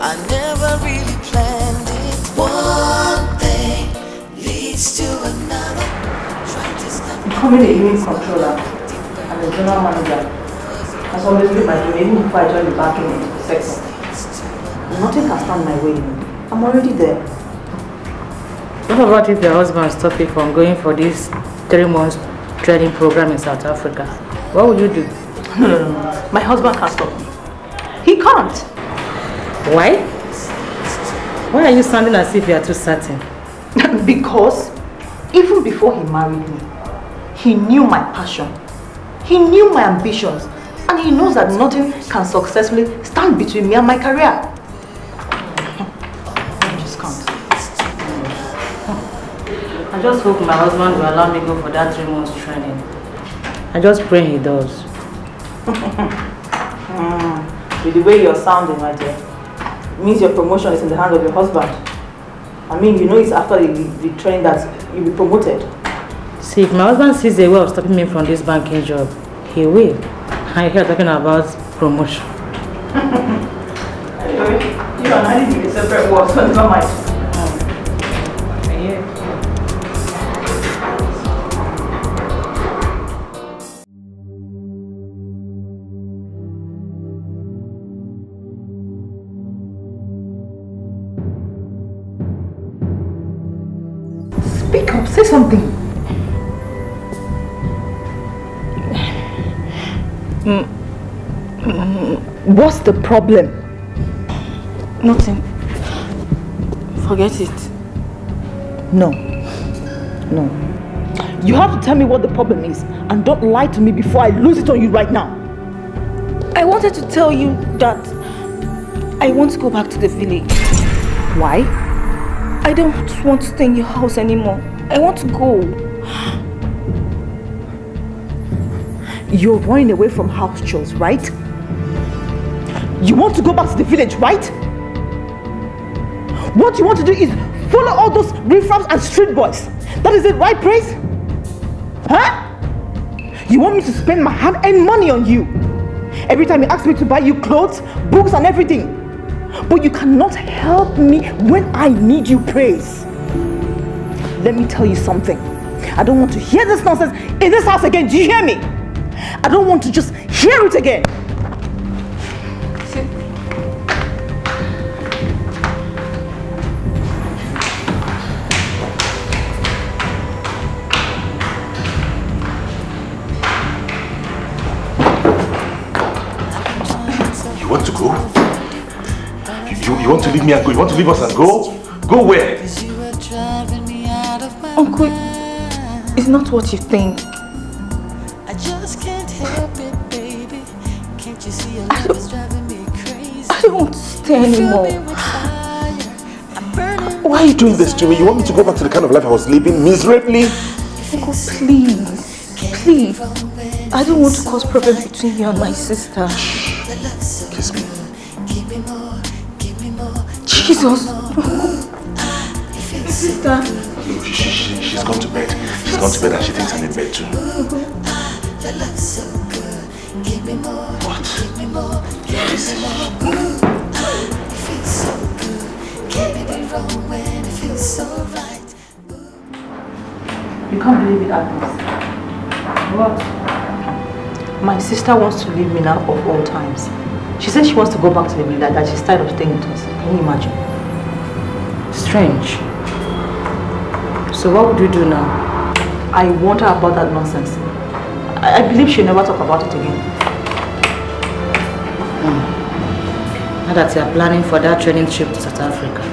I never really planned it. One thing leads to another. Try to stop. Becoming a unit controller and a general manager has always been my dream, even before I joined the banking into the sector. Nothing can stand my way. I'm already there. What about if your husband stopped you from going for this 3 months training program in South Africa? What would you do? No. My husband can't stop me. He can't. Why? Why are you sounding as if you are too certain? Because even before he married me, he knew my passion. He knew my ambitions. And he knows that nothing can successfully stand between me and my career. I just can't. I just hope my husband will allow me to go for that 3 months training. I just pray he does. With the way you're sounding, my dear, it means your promotion is in the hands of your husband. I mean, you know it's after the training that you'll be promoted. See, if my husband sees a way of stopping me from this banking job, he will. I hear talking about promotion. Anyway, you and I need a separate work, so never mind. Speak up, say something. What's the problem? Nothing. Forget it. No. No. You have to tell me what the problem is and don't lie to me before I lose it on you right now. I wanted to tell you that I want to go back to the village. Why? I don't want to stay in your house anymore. I want to go. You're running away from house chores, right? You want to go back to the village, right? What you want to do is follow all those riffraffs and street boys. That is it, right, Praise? Huh? You want me to spend my hard-earned money on you? Every time you ask me to buy you clothes, books and everything. But you cannot help me when I need you, Praise. Let me tell you something. I don't want to hear this nonsense in this house again. Do you hear me? I don't want to just hear it again. You want to go? You want to leave me and go? You want to leave us and go? Go where? Uncle, it's not what you think. I just can't help it, baby. Can't you see your love's driving me crazy? I don't want to stay anymore. Why are you doing this to me? You want me to go back to the kind of life I was living miserably? Uncle, please. Please. I don't want to cause problems between you and my sister. Kiss me. Jesus. Sister. She's gone to bed. She's gone to bed and she thinks I'm in bed too. What? Yes. You can't believe it, Agnes. What? My sister wants to leave me now of all times. She said she wants to go back to the village, that she's tired of staying with us. Can you imagine? Strange. So what would you do now? I warned her about that nonsense. I believe she'll never talk about it again. Now that you are planning for that training trip to South Africa.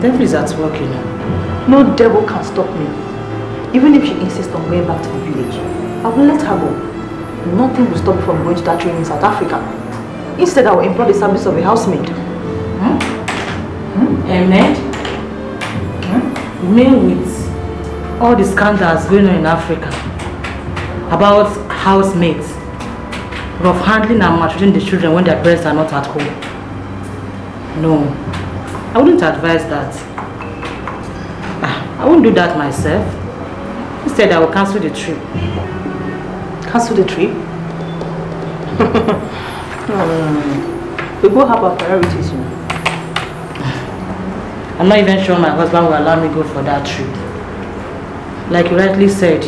Devil is at work, you know. No devil can stop me. Even if she insists on going back to the village, I will let her go. Nothing will stop me from going to that training in South Africa. Instead, I will employ the service of a housemaid. A maid? Maid with all the scandals going on in Africa about housemaids, rough handling and maltreating the children when their parents are not at home. No, I wouldn't advise that. I won't do that myself. Instead, I will cancel the trip. Cancel the trip? We both have our priorities, you know. I'm not even sure my husband will allow me to go for that trip. Like you rightly said,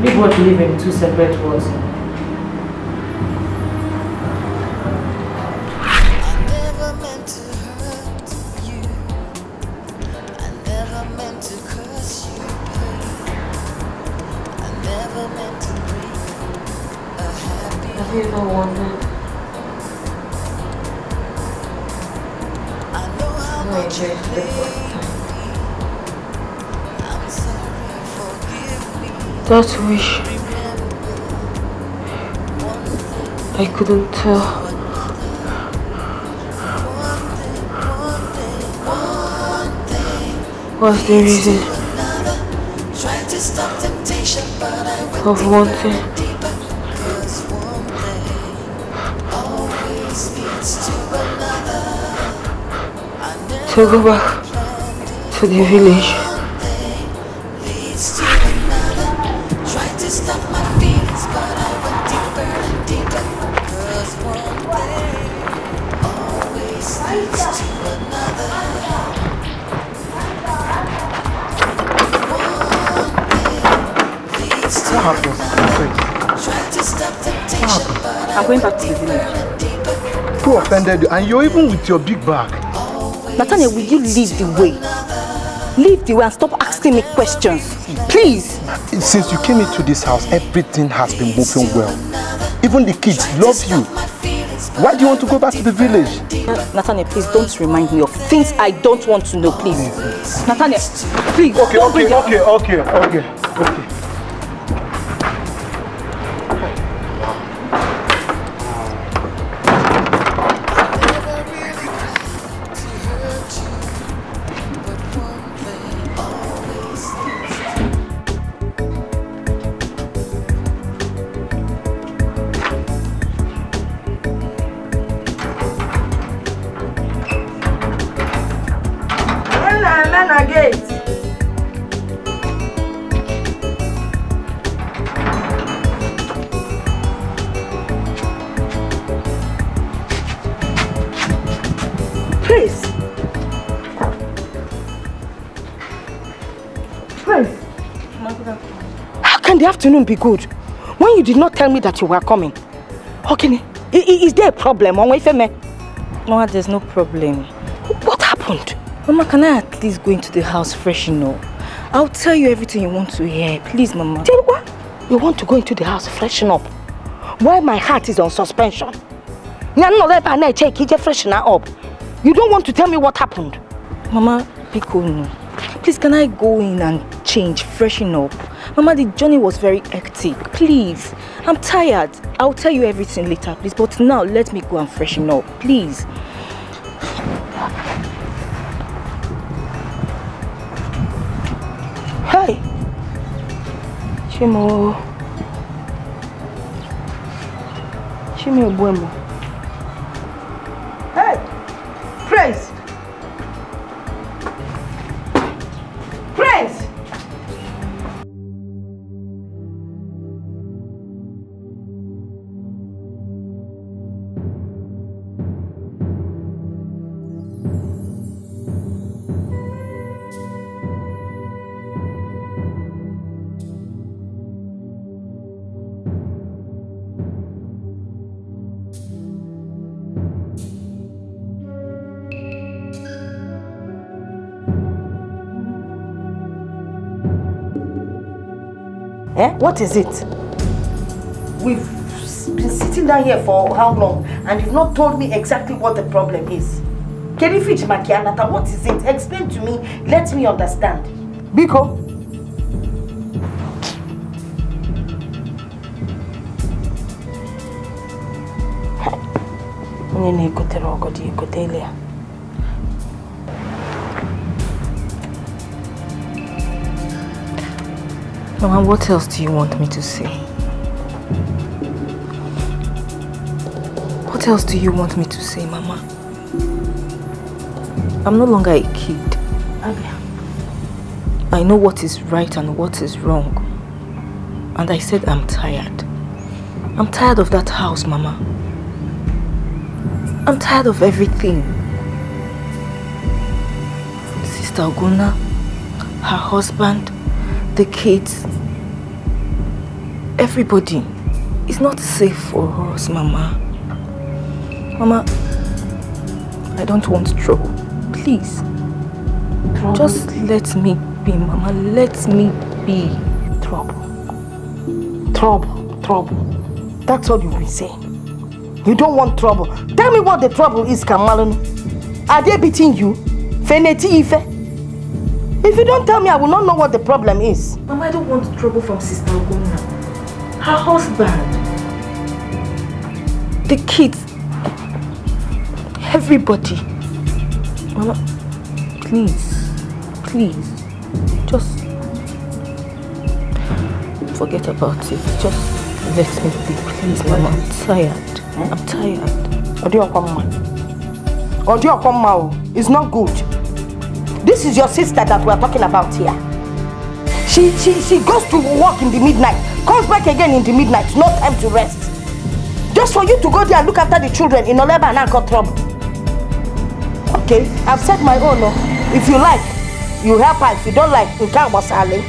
we both live in two separate worlds. Have you ever wondered how I changed the first time? That wish I couldn't tell. What's the reason of wanting to go back to the village? I'm going back to the village. Who offended you? And you're even with your big bag. Nathaniel, will you lead the way? Leave the way and stop asking me questions. Please. Since you came into this house, everything has been moving well. Even the kids love you. Why do you want to go back to the village? Nathaniel, please don't remind me of things I don't want to know, please. Nathaniel, please. Okay. Afternoon be good when you did not tell me that you were coming. Okay, is there a problem? Mama, there's no problem. What happened? Mama, can I at least go into the house fresh, I'll tell you everything you want to hear. Please, Mama. Tell what? You want to go into the house freshen up? While my heart is on suspension. You don't want to tell me what happened? Mama, be cool. Please, can I go in and change, freshen up? Mama, the journey was very hectic. Please, I'm tired. I'll tell you everything later, please. But now, let me go and freshen up, please. Hey, Chimo Buemo. Hey, Praise. What is it? We've been sitting down here for how long and you've not told me exactly what the problem is. Kerifich Makianata, what is it? Explain to me, let me understand. Biko? Mama, what else do you want me to say? What else do you want me to say, Mama? I'm no longer a kid. I know what is right and what is wrong. And I said I'm tired. I'm tired of that house, Mama. I'm tired of everything. Sister Oguna, her husband, the kids, everybody. It's not safe for us, Mama. Mama, I don't want trouble. Please. Trouble? Just let me be, Mama. Let me be. Trouble. That's all you've been saying. You don't want trouble. Tell me what the trouble is, Kamalun. Are they beating you? Feneti Ife? If you don't tell me, I will not know what the problem is. Mama, I don't want trouble from Sister Oguna. Her husband. The kids. Everybody. Mama, please. Just forget about it. Just let me be, please, Mama. I'm tired. Odiokomma, it's not good. This is your sister that we're talking about here. She goes to work in the midnight, comes back again in the midnight, no time to rest. Just for you to go there and look after the children in Oleba and got trouble. Okay, I've said my own. If you like, you help her. If you don't like, you can't was Ali.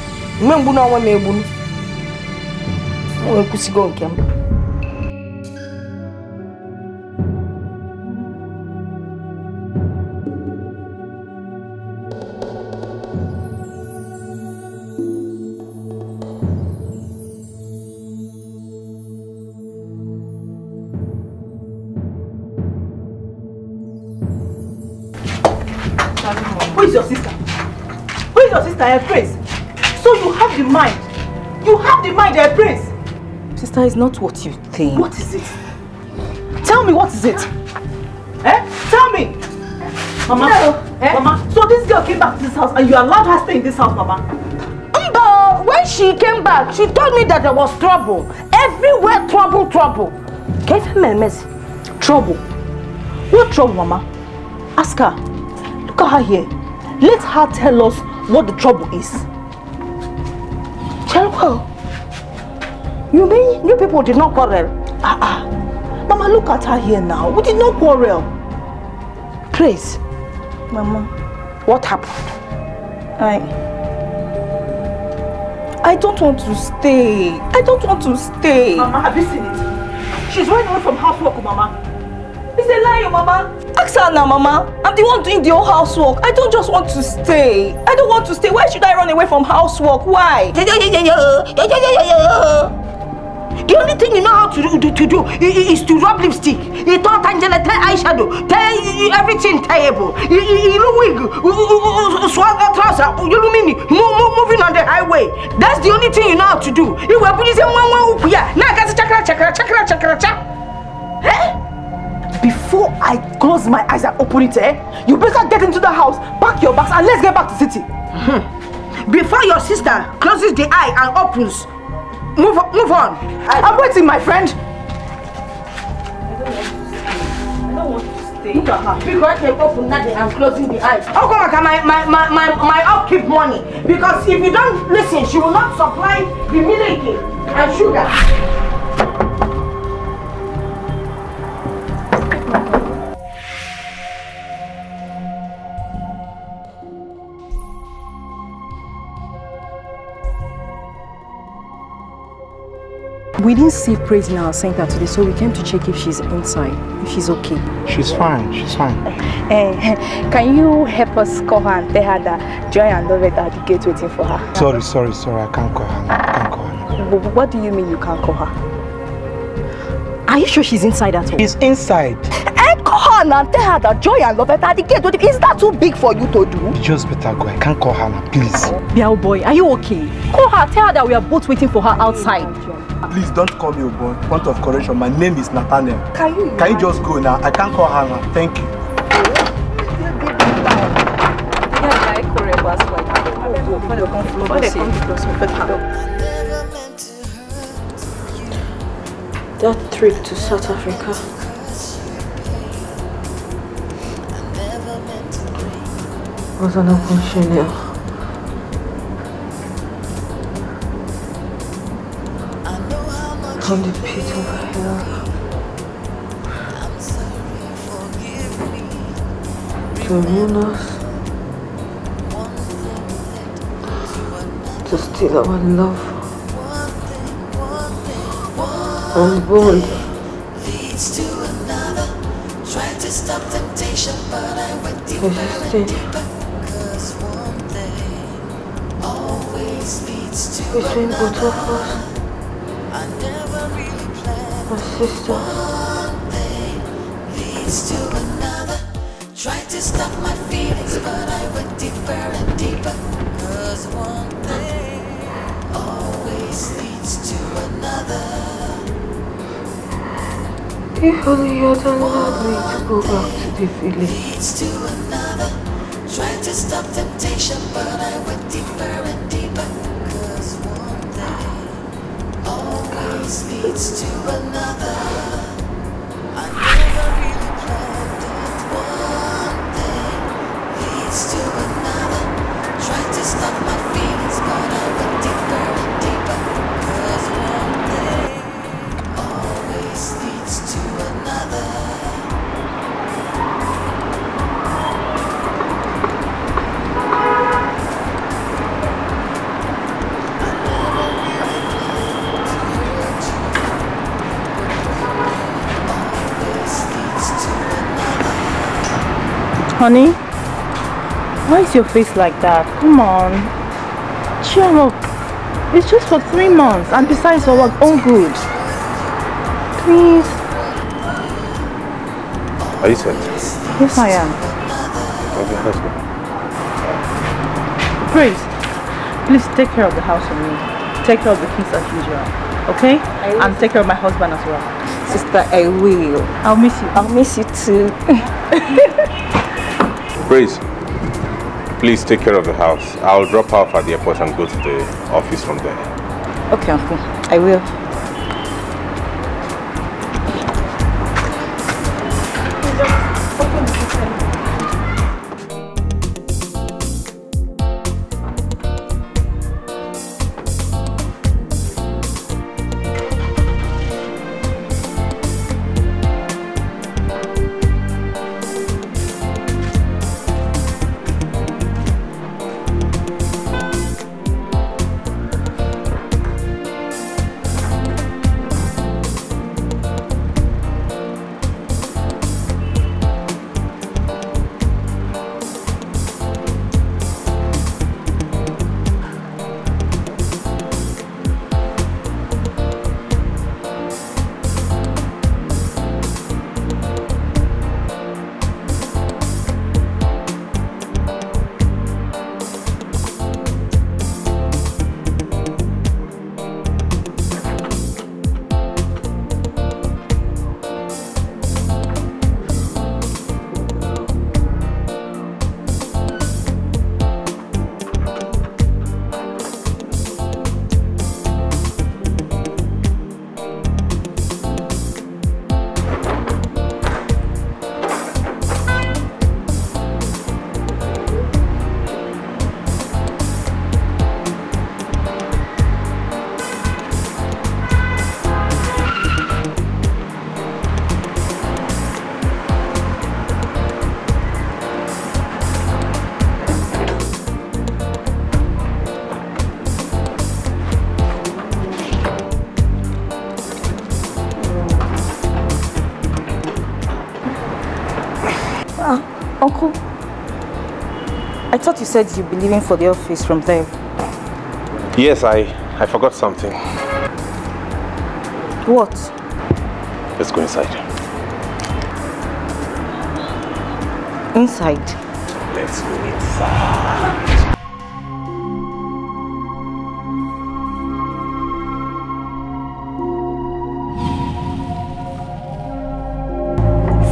your sister? Who is your sister, Prince? So you have the mind. You have the mind, Prince. Sister, it's not what you think. What is it? Tell me, what is it? Tell me. Mama, Mama, so this girl came back to this house and you allowed her to stay in this house, Mama? When she came back, she told me that there was trouble. Everywhere, trouble. Get me a mess. Trouble? What trouble, Mama? Ask her. Look at her here. Let her tell us what the trouble is. Trouble? You mean you people did not quarrel? Mama, look at her here now. We did not quarrel. Praise. Mama, what happened? I don't want to stay. I don't want to stay. Mama, have you seen it? She's running away from housework, Mama. It's a lie, Mama. Ask her now, Mama. I'm the one doing the whole housework. I don't just want to stay. I don't want to stay. Why should I run away from housework? Why? The only thing you know how to do is to rub lipstick. You thought Angela, tell eyeshadow, tell everything terrible. You know, wig, swag trouser, you know, moving on the highway. That's the only thing you know how to do. You were putting some one here. Now, chakra. Before I close my eyes and open it, you better get into the house, pack your bags, and let's get back to city. Before your sister closes the eye and opens, move on. I'm waiting, my friend. I don't want to stay. Look at her. Because I can open that and closing the eyes. Oh, come on, my upkeep money. Because if you don't listen, she will not supply the milk and sugar. We didn't see Praise in our center today, so we came to check if she's inside, if she's okay. She's fine. Can you help us call her and tell her that Joy and Lovett are at the gate waiting for her? Sorry. I can't call her. What do you mean you can't call her? Are you sure she's inside at all? She's inside. Call her and tell her that Joy and Lovett are at the gate waiting. Is that too big for you to do? You just better go. I can't call her now, please. Biao boy, are you okay? Call her, tell her that we are both waiting for her outside. Please don't call me Obon. Point of correction, my name is Nathaniel. Can you just go now? I can't call her now. Thank you. That trip to South Africa was an unfortunate. From the pit of hell to ruin us, to steal our love and bond. Leads to another. Tried to stop temptation, but I went deeper and deeper. 'Cause one thing always leads to Between another. both of us, my sister. One thing leads to another. Tried to stop my feelings, but I went deeper and deeper. 'Cause one thing always leads to another. If only you had allowed me to go back to the village. Leads to another. Tried to stop temptation, but I went deeper and deeper. 'Cause one thing always leads to another. I never really planned it. One thing leads to another. Tried to stop my feelings, but I went deeper and deeper. 'Cause one thing always leads to another. Honey, why is your face like that? Come on, cheer up. It's just for 3 months, and besides, our own good. Please. Are you set? Yes, I am. Okay, let's go. Praise, please take care of the house for me. Take care of the kids as usual. Okay? And take care of my husband as well. Sister, I will. I'll miss you. I'll miss you too. Praise, please take care of the house. I'll drop off at the airport and go to the office from there. Okay, Uncle. I will. Uncle, I thought you said you'd be leaving for the office from there. Yes, I forgot something. What? Let's go inside. Inside? Let's go inside.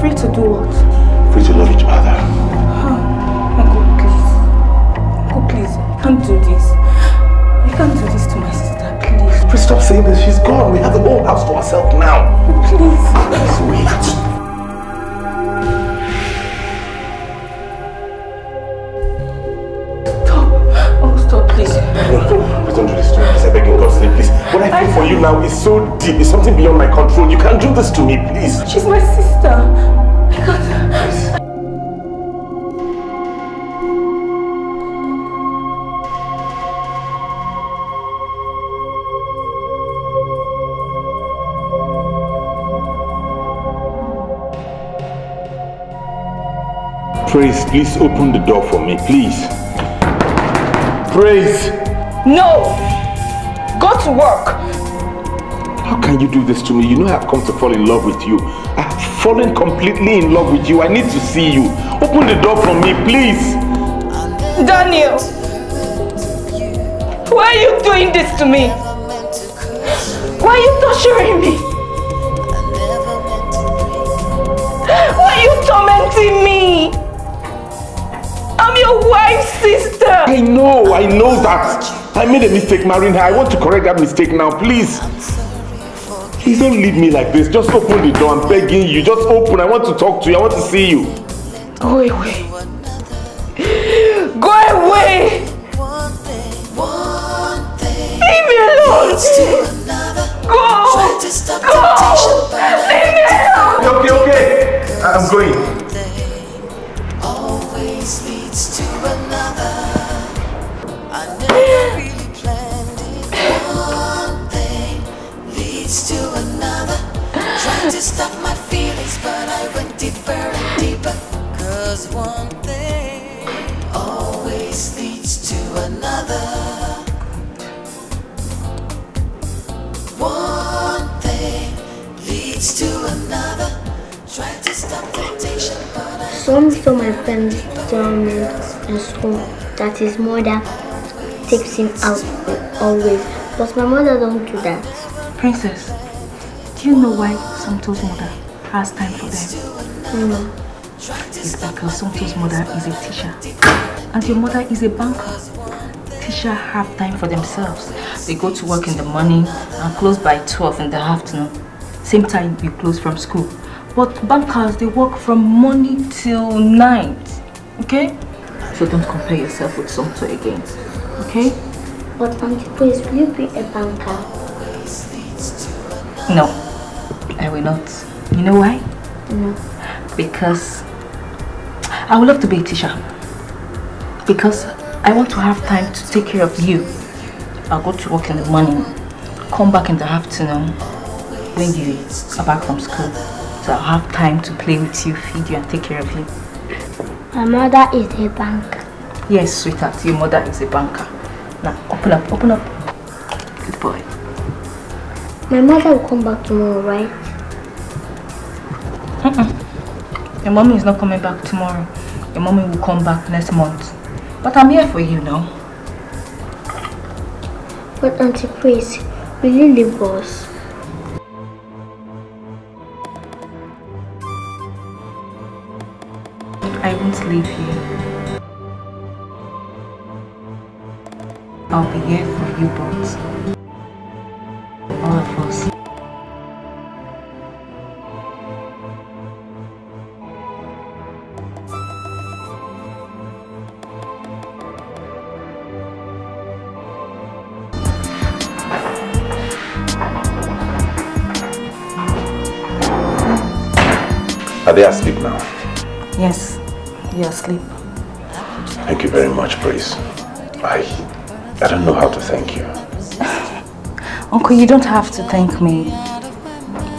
Free to do what? Free to love each other. Uncle, please. Uncle, please. You can't do this. You can't do this to my sister, please. Please stop saying this. She's gone. We have the whole house to ourselves now. Please. Let's wait. Stop, please. Please don't do this to me. Please, I beg in God's name, please. What I feel for you now is so deep. It's something beyond my control. You can't do this to me, please. She's my sister. I can't. Please. Praise, please open the door for me, please. Praise! No! Go to work! How can you do this to me? You know I've come to fall in love with you. I've fallen completely in love with you. I need to see you. Open the door for me, please. Daniel! Why are you doing this to me? Why are you torturing me? Why are you tormenting me? I'm your wife's sister! I know that. I made a mistake marrying her. I want to correct that mistake now, please. Please don't leave me like this. Just open the door. I'm begging you. Just open. I want to talk to you. I want to see you. Go away. Go away! Leave me alone! Go! Go! Leave me alone! Okay. I'm going. Always leads to another. I never really planned it. One thing leads to another. Tried to stop my feelings, but I went deeper and deeper. 'Cause one thing always leads to another. One thing leads to another. Tried to stop temptation, but I Some of my friends tell me in school that his mother takes him out always, but my mother don't do that. Princess, do you know why Somto's mother has time for them? No. It's because Somto's mother is a teacher and your mother is a banker. Teachers have time for themselves. They go to work in the morning and close by 12 in the afternoon. Same time you close from school. But bankers, they work from morning till night. Okay? So don't compare yourself with Somto again. Okay? But Auntie Grace, will you be a banker? No, I will not. You know why? No. Because I would love to be a teacher. Because I want to have time to take care of you. I'll go to work in the morning, come back in the afternoon when you are back from school. So I'll have time to play with you, feed you and take care of you. My mother is a banker. Yes, sweetheart, your mother is a banker. Now, open up, open up. Good boy. My mother will come back tomorrow, right? Your mommy is not coming back tomorrow. Your mommy will come back next month. But I'm here for you now. But Auntie Grace, will you leave us? I won't leave you. I'll be here for you both. All of us. Are they asleep now? Yes, you're asleep. Thank you very much, Grace. I don't know how to thank you. Uncle, you don't have to thank me.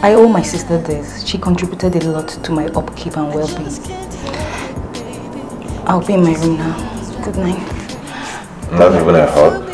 I owe my sister this. She contributed a lot to my upkeep and well-being. I'll be in my room now. Good night. Not even a hug?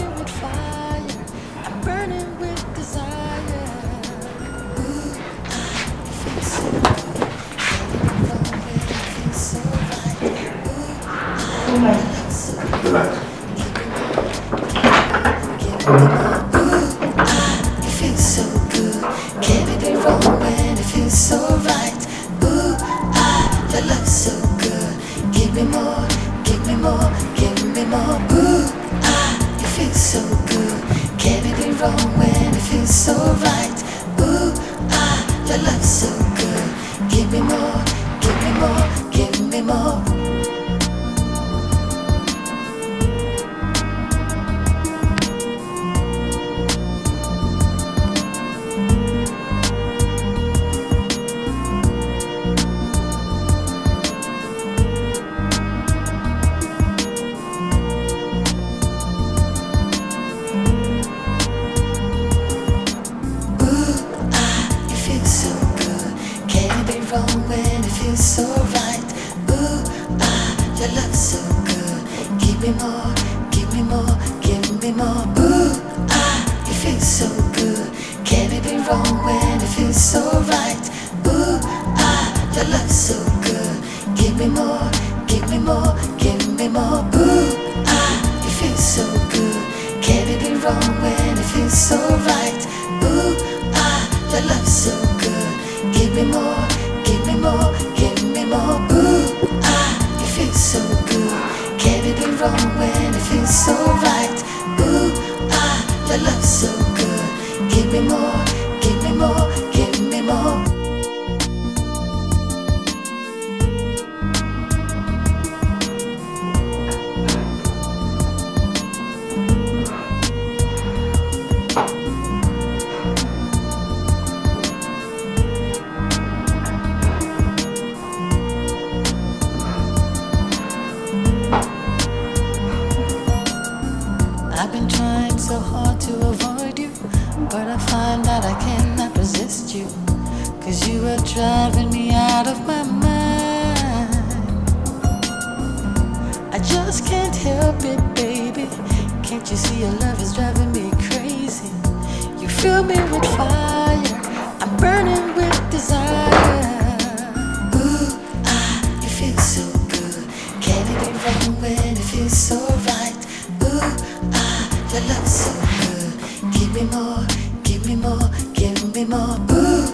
When it feels so right, ooh, ah, your love so good. Give me more, give me more, give me more. Ooh,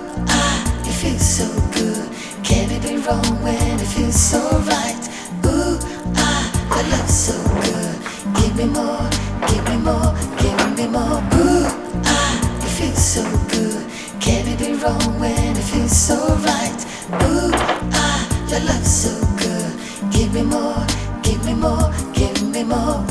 it feels so good. Can it be wrong when it feels so right? Ooh, your love so good. Give me more, give me more, give me more. Ooh, it feels so good. Can it be wrong when it feels so right? Ooh, your love so good. Give me more, give me more, give me more.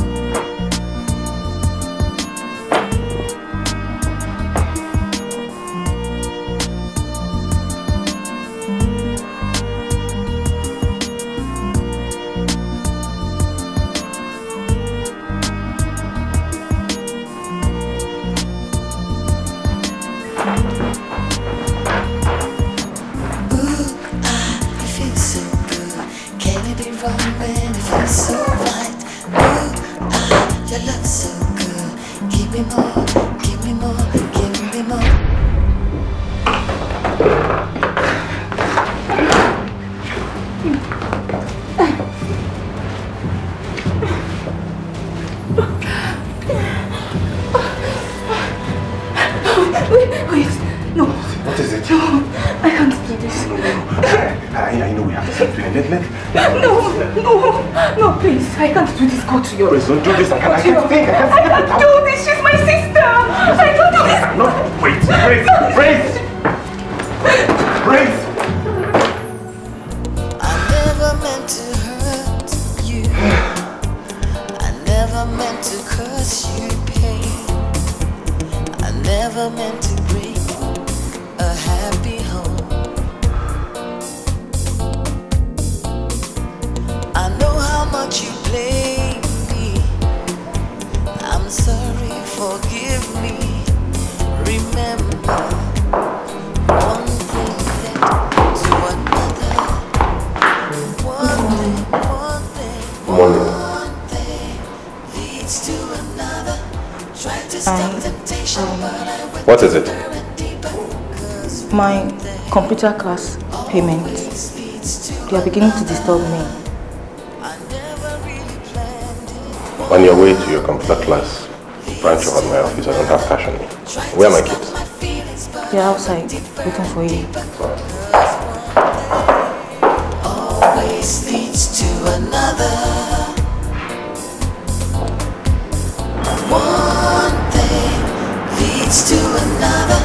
Please don't do this. I can't think. I can't do this. She's my sister. I can't do this. No, wait. Grace. I never meant to hurt you. I never meant to cause you pain. I never meant to break a happy home. I know how much you blame me. I'm sorry, forgive me. Remember, one thing led to another. One thing leads to another. Try to stop temptation, but I went. What is it? My computer class payment. They are beginning to disturb me. On your way to your computer class, branch out my office. I don't have cash on me. Where are my kids? They're outside, waiting for you. Always leads to another. One thing leads to another.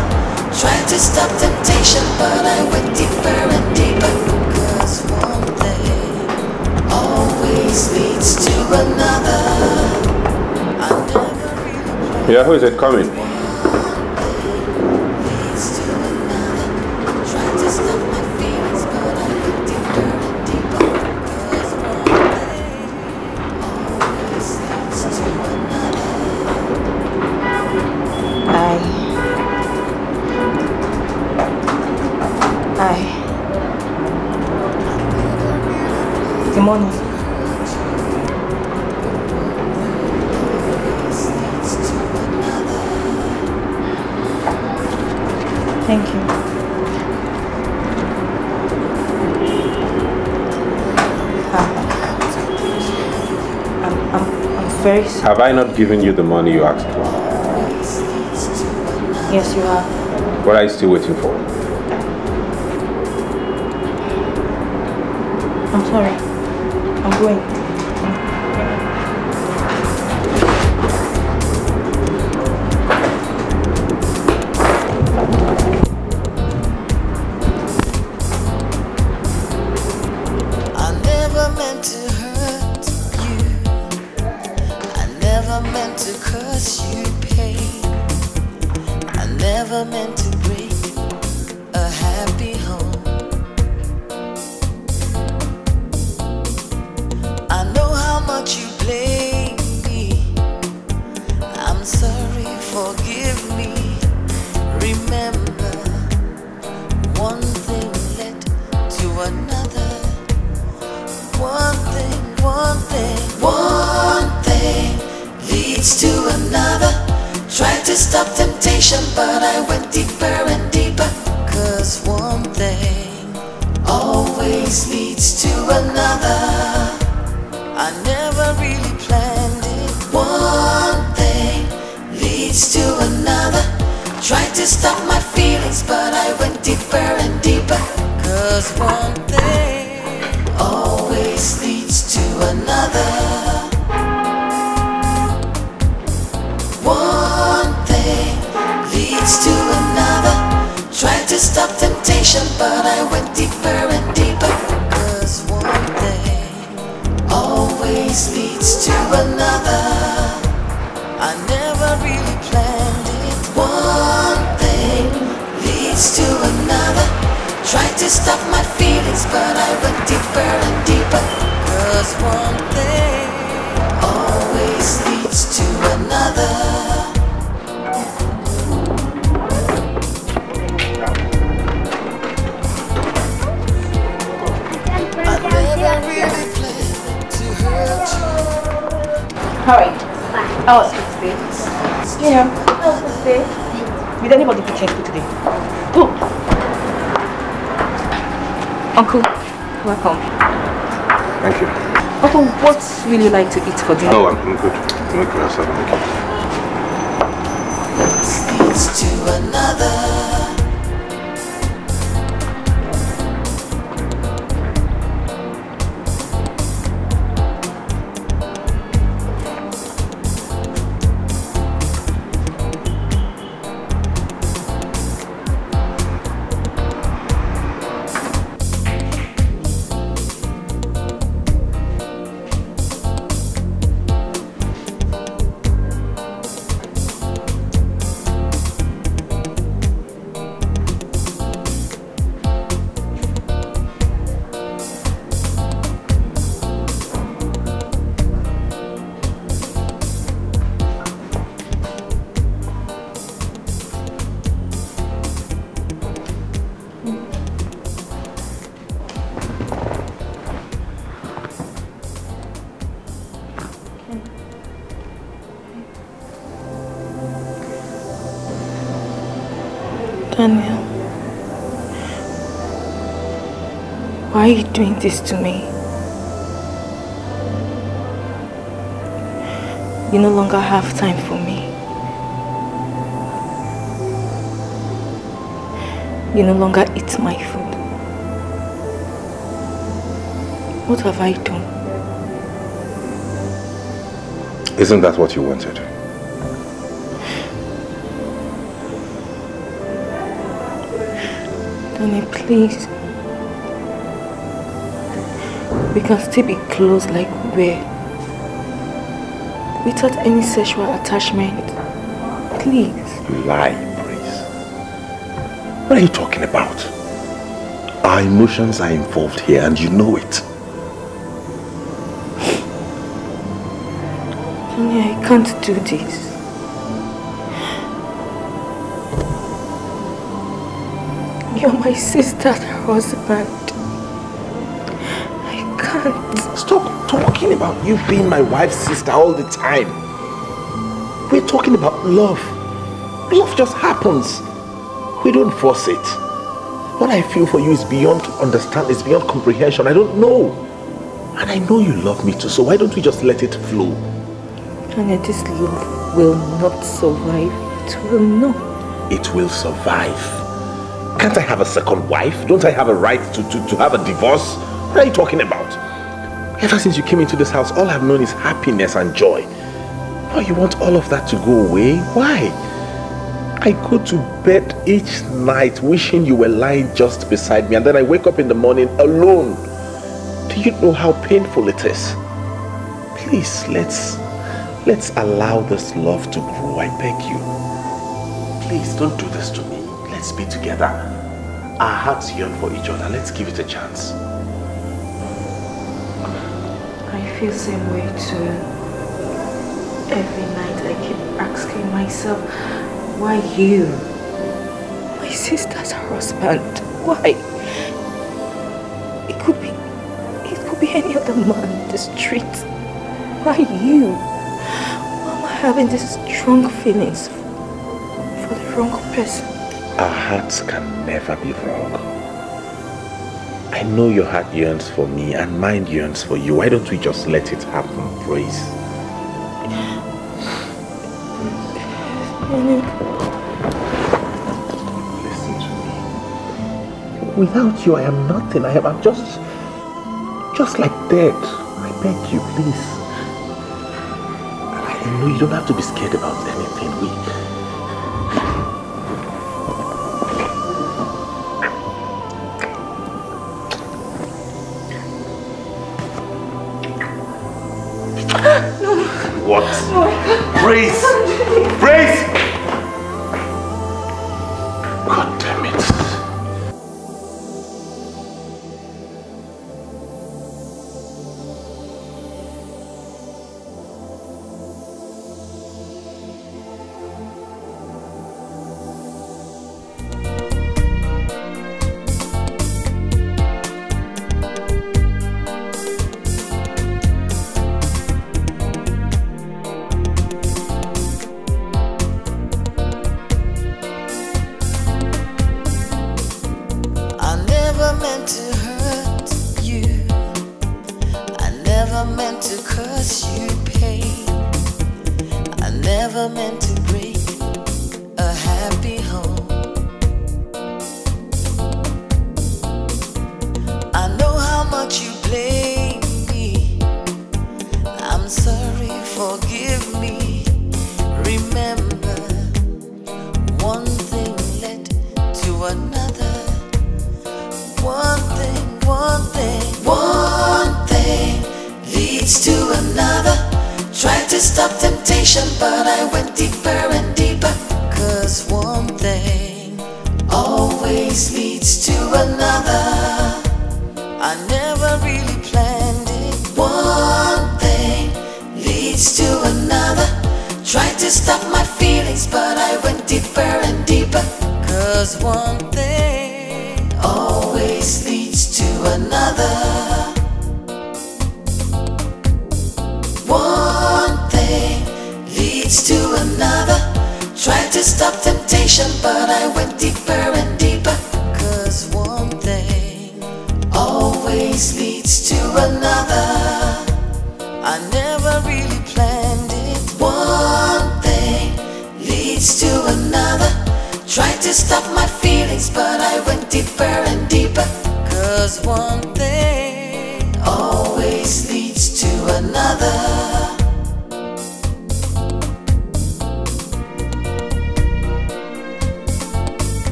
Tried to stop temptation, but I went deeper and deeper. Cause one thing always leads to another. Yeah, who is it coming? Good morning. Thank you. I'm very sorry. Have I not given you the money you asked for? Yes, you have. What are you still waiting for? I'm sorry. I'm going. Always leads to another. I never really planned. to stop my feelings, but I went deeper and deeper. 'Cause one thing always leads to another. One thing leads to another. Tried to stop temptation, but I went deeper and deeper. 'Cause one thing always leads to another. I never really planned it. One thing leads to another. Tried to stop my feelings, but I went deeper and deeper. 'Cause one thing always leads to another. I never really planned to hurt you. How are you? How was it today? You know, how was it today? Did anybody pick you today? Go. Uncle, welcome. Thank you. Uncle, what will you like to eat for dinner? No, I'm good. Make yourself. Leads to another. Daniel, why are you doing this to me? You no longer have time for me. You no longer eat my food. What have I done? Isn't that what you wanted? Daniel, please. We can still be close like we were. Without any sexual attachment. Please. You lie, Grace. What are you talking about? Our emotions are involved here and you know it. Daniel, I can't do this. You're my sister's husband. I can't. Stop talking about you being my wife's sister all the time. We're talking about love. Love just happens. We don't force it. What I feel for you is beyond understanding, it's beyond comprehension. I don't know. And I know you love me too, so why don't we just let it flow? Daniel, this love will not survive. It will not. It will survive. Can't I have a second wife? Don't I have a right to have a divorce? What are you talking about? Ever since you came into this house, all I've known is happiness and joy. Now you want all of that to go away? Why? I go to bed each night wishing you were lying just beside me, and then I wake up in the morning alone. Do you know how painful it is? Please, let's allow this love to grow, I beg you. Please, don't do this to me. Let's be together. Our hearts yearn for each other. Let's give it a chance. I feel the same way too. Every night I keep asking myself, why you? My sister's husband. Why? It could be any other man in the street. Why you? Why am I having these strong feelings for the wrong person? Our hearts can never be wrong. I know your heart yearns for me and mine yearns for you. Why don't we just let it happen, Grace? Without you, I am nothing. I'm just like dead. I beg you, please. I know you don't have to be scared about anything. No. What? No. Praise! Praise! God damn it.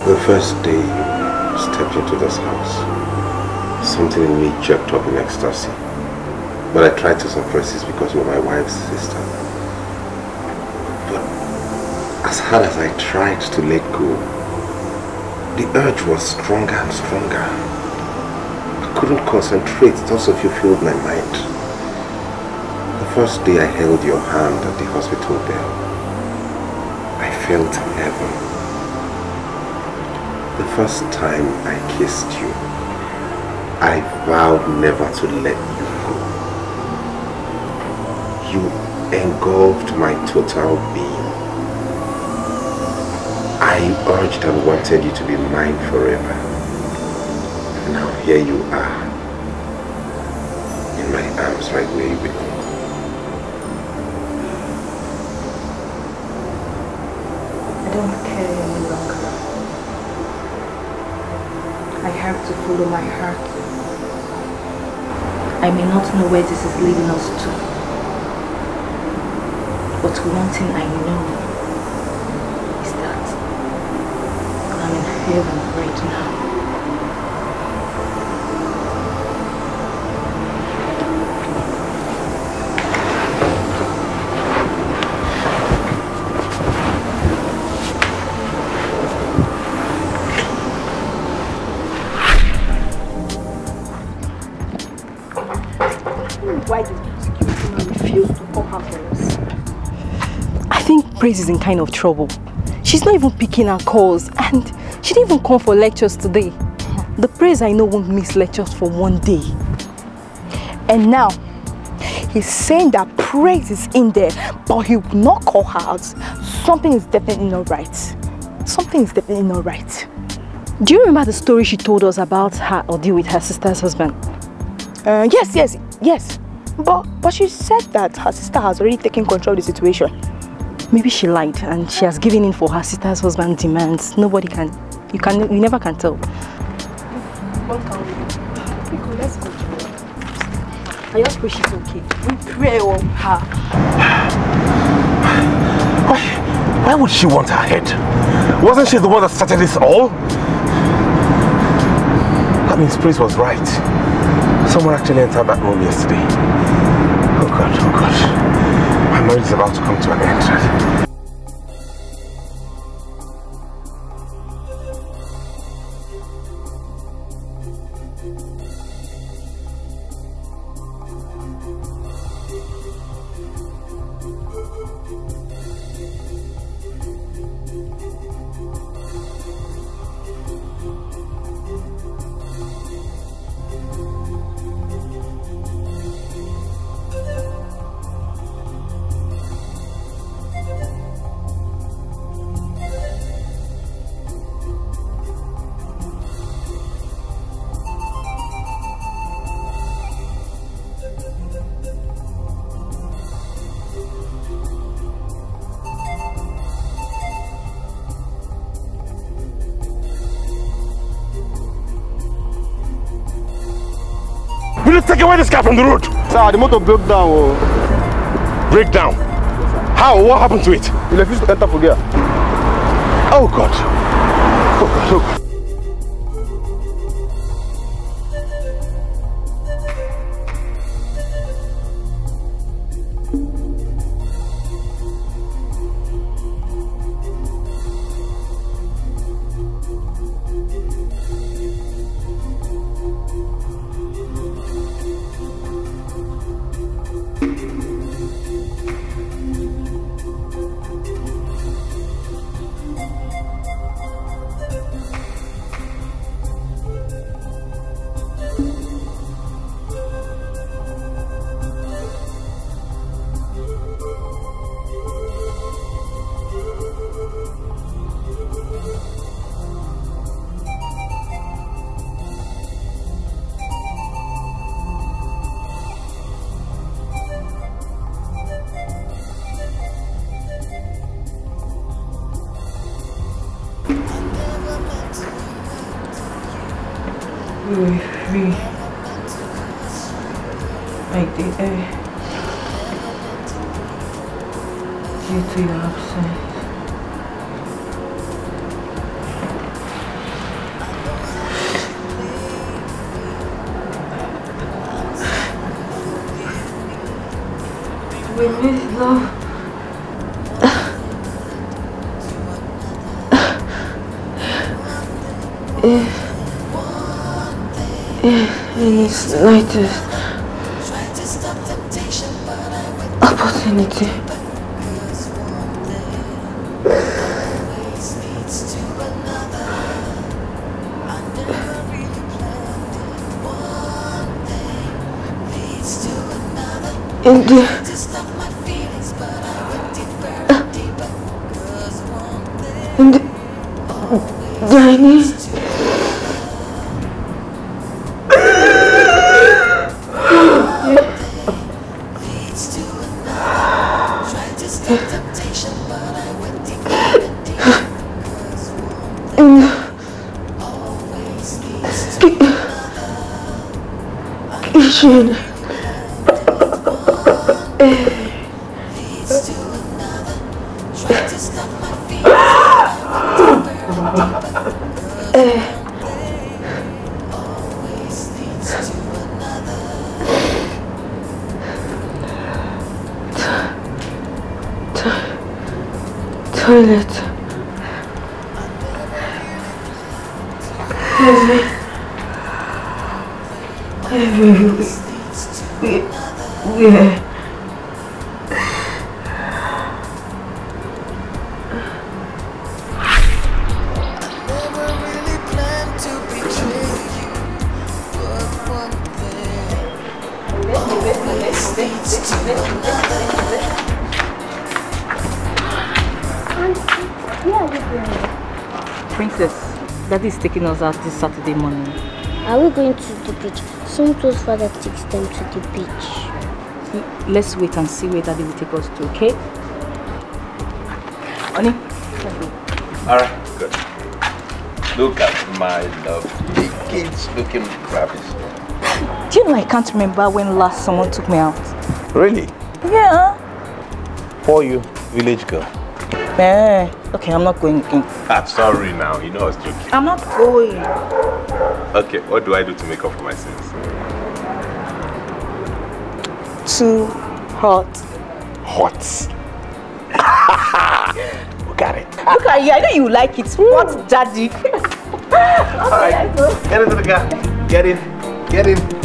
The first day you stepped into this house, something in me jerked up in ecstasy. But I tried to suppress this because you were my wife's sister. But as hard as I tried to let go, the urge was stronger and stronger. I couldn't concentrate, thoughts of you filled my mind. first day I held your hand at the hospital bell, I felt heaven. The first time I kissed you, I vowed never to let you go. You engulfed my total being. I urged and wanted you to be mine forever. And now here you are, in my arms right where you belong. I don't care any longer. I have to follow my heart. I may not know where this is leading us to, but one thing I know is that I'm in heaven right now. Why did the security man refuse to come her for us? I think Praise is in kind of trouble. She's not even picking her calls, and she didn't even come for lectures today. The Praise I know won't miss lectures for one day. And now, he's saying that Praise is in there, but he will not call her out. Something is definitely not right. Something is definitely not right. Do you remember the story she told us about her ordeal with her sister's husband? Yes. But she said that her sister has already taken control of the situation. Maybe she lied and she has given in for her sister's husband's demands. Nobody can, you never can tell. What can we do? Let's go to her. I just pray she's okay. We pray on her. Why would she want her head? Wasn't she the one that started this all? That means Praise was right. Someone actually entered that room yesterday. Oh God. My marriage is about to come to an end. Will you take away this car from the road? Sir, the motor broke down. Oh. Break down? Yes, how? What happened to it? He refused to enter for gear. Oh God. Oh God. Oh God. Free like the air due to your absence. We miss love. In its lightest. Try to stop temptation, but I went Trinity. Toilet. Where? Princess, Daddy is taking us out this Saturday morning. Are we going to the beach? Some told father takes them to the beach. Let's wait and see where Daddy will take us to, okay? Honey, let's go. Alright, good. Look at my lovely kids looking ravish. Do you know I can't remember when last someone took me out? Really? Yeah. For you, village girl. Okay, I'm not going again. Sorry now, you know I was joking. I'm not going. Okay, what do I do to make up for my sins? Too hot. Hot? Look at it. Look at you, I know you like it. What, Daddy? Alright, get into the car. Get in. Get in.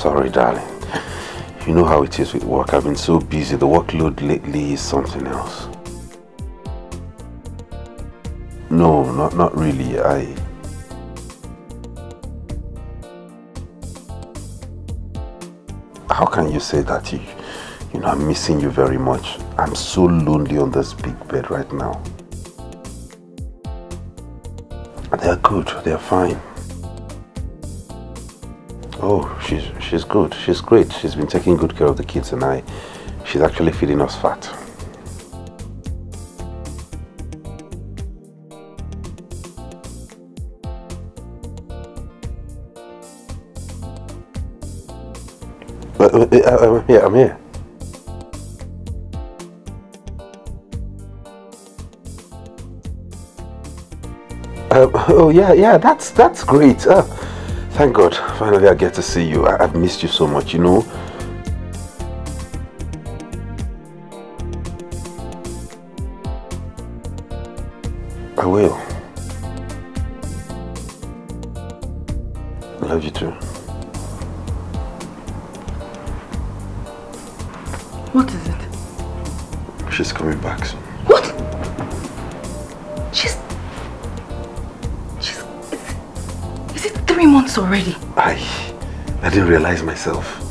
Sorry, darling. You know how it is with work. I've been so busy. The workload lately is something else. No, not really. How can you say that? You know, I'm missing you very much. I'm so lonely on this big bed right now. They're good. They're fine. Oh, she's good. She's great. She's been taking good care of the kids and she's actually feeding us fat. I'm here. Oh yeah, that's great. Thank God, finally I get to see you. I've missed you so much, you know. I will. I love you too. What is it? She's coming back soon. What? Is it 3 months already? I didn't realize myself.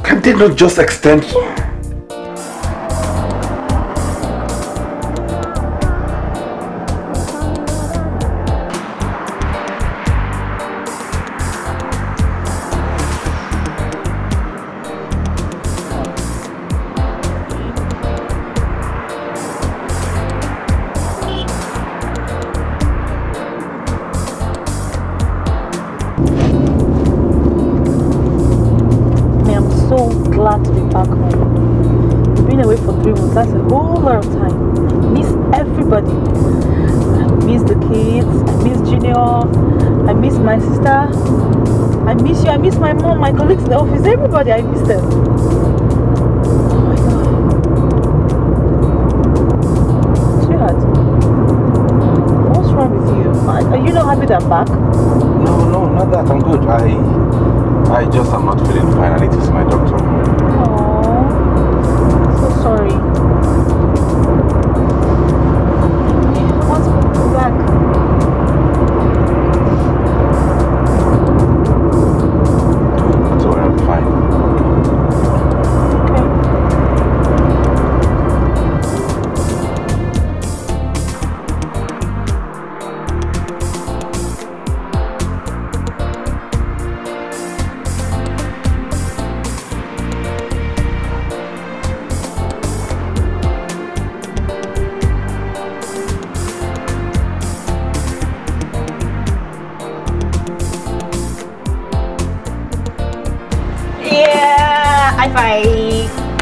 Can they not just extend? That's a whole lot of time. I miss everybody. I miss the kids. I miss Junior. I miss my sister. I miss you. I miss my mom, my colleagues in the office. Everybody, I miss them. Oh my God. Sweetheart, what's wrong with you? Are you not happy that I'm back? No, not that. I'm good. I just am not feeling fine. I need to see my doctor. Oh, so sorry.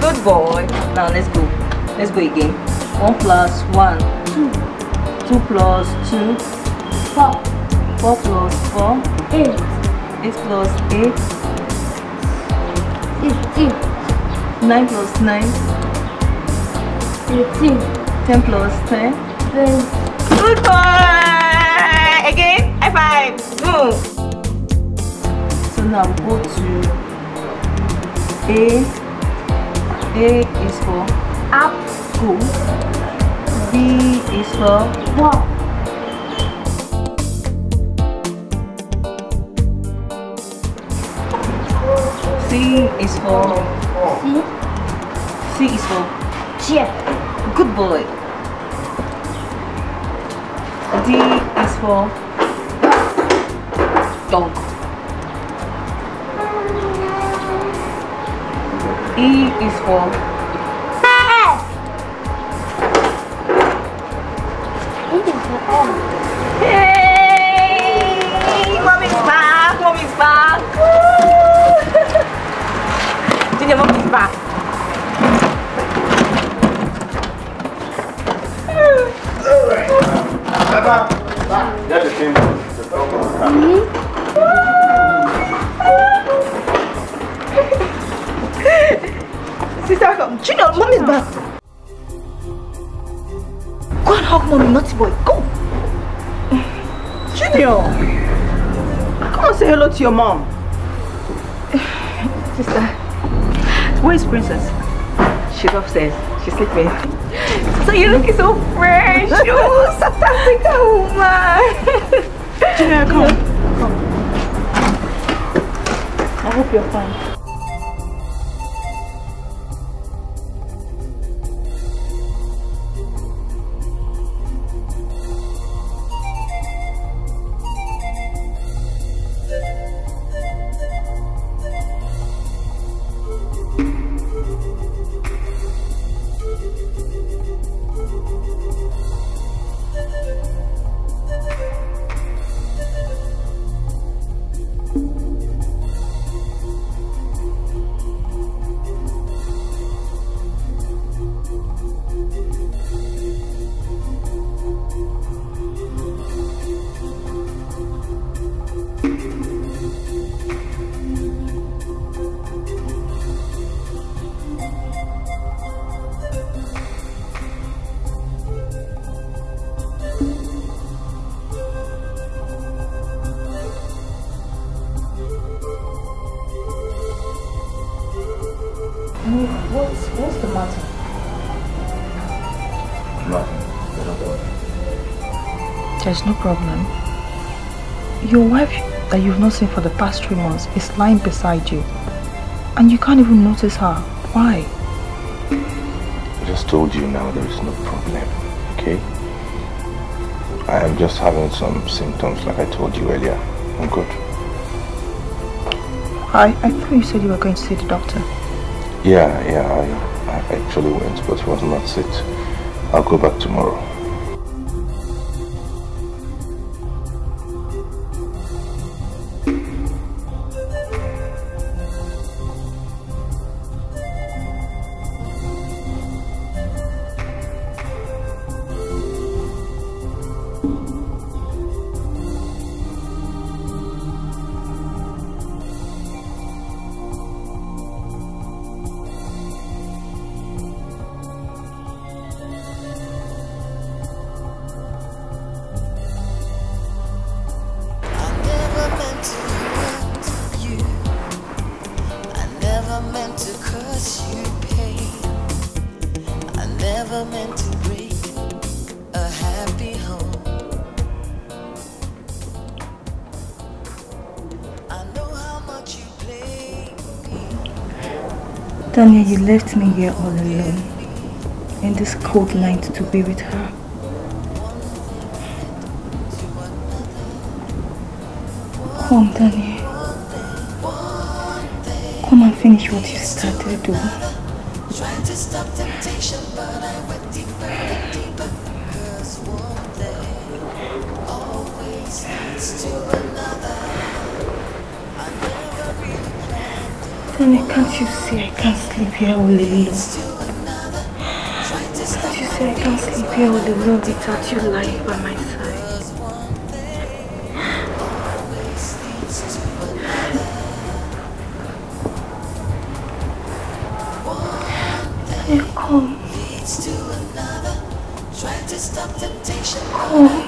Good boy. Now let's go. Let's go again. 1 plus 1, 2. 2 plus 2, 4. 4 plus 4, 8. 8 plus 8, 15. 9 plus 9, 18. 10 plus 10, 20. Good boy. Again. High five. Move. So now we go to A. A is for apple. B is for ball. C is for C is for chair. Good boy. D is for dog. E is for egg. E is for egg. Hey! Mommy's back! Mommy's back! Junior, mommy's back! Get the thing. Sister, come. Junior, mommy's back. Go and hug mommy, naughty boy. Go. Junior, come and say hello to your mom. Sister, where is Princess? She's upstairs. She's sleeping. So you're looking so fresh. Oh, South Africa woman. Junior, come. I hope you're fine. Nothing. Don't worry. There's no problem. Your wife that you've not seen for the past 3 months is lying beside you. And you can't even notice her. Why? I just told you now there is no problem, okay? I am just having some symptoms like I told you earlier. I'm good. I thought you said you were going to see the doctor. Yeah, I actually went, but he was not sick. I'll go back tomorrow. Daniel, you left me here all alone in this cold night to be with her. Come, Daniel. Come and finish what you started doing. Trying to stop temptation, but I went deeper and deeper. 'Cause one day always leads to another. I never really planned it. Daniel, can't you see I can't sleep here all alone? Can't you see I can't sleep here all alone without you lying by my side? Daniel, come. Trying to stop temptation, come.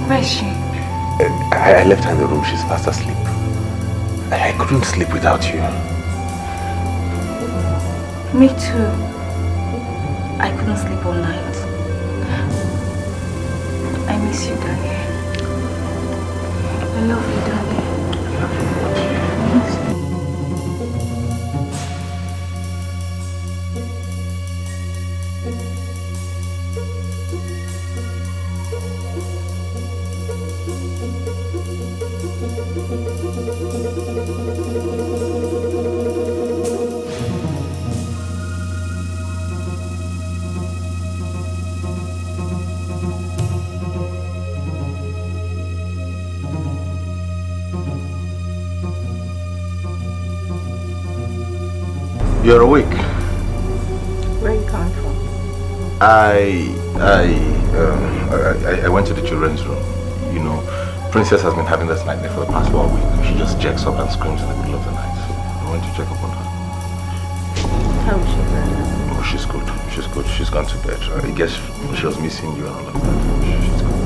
Where is she? I left her in the room. She's fast asleep. I couldn't sleep without you. Me too. I couldn't sleep all night. I miss you, Daniel. I love you, Daniel. I miss you. You're awake. Where are you coming from? I went to the children's room. You know, Princess has been having this nightmare for the past 1 week. She just jacks up and screams in the middle of the night. So I went to check up on her. How is she? Oh, she's good. She's good. She's gone to bed. I guess she was missing you and all of that. She's good.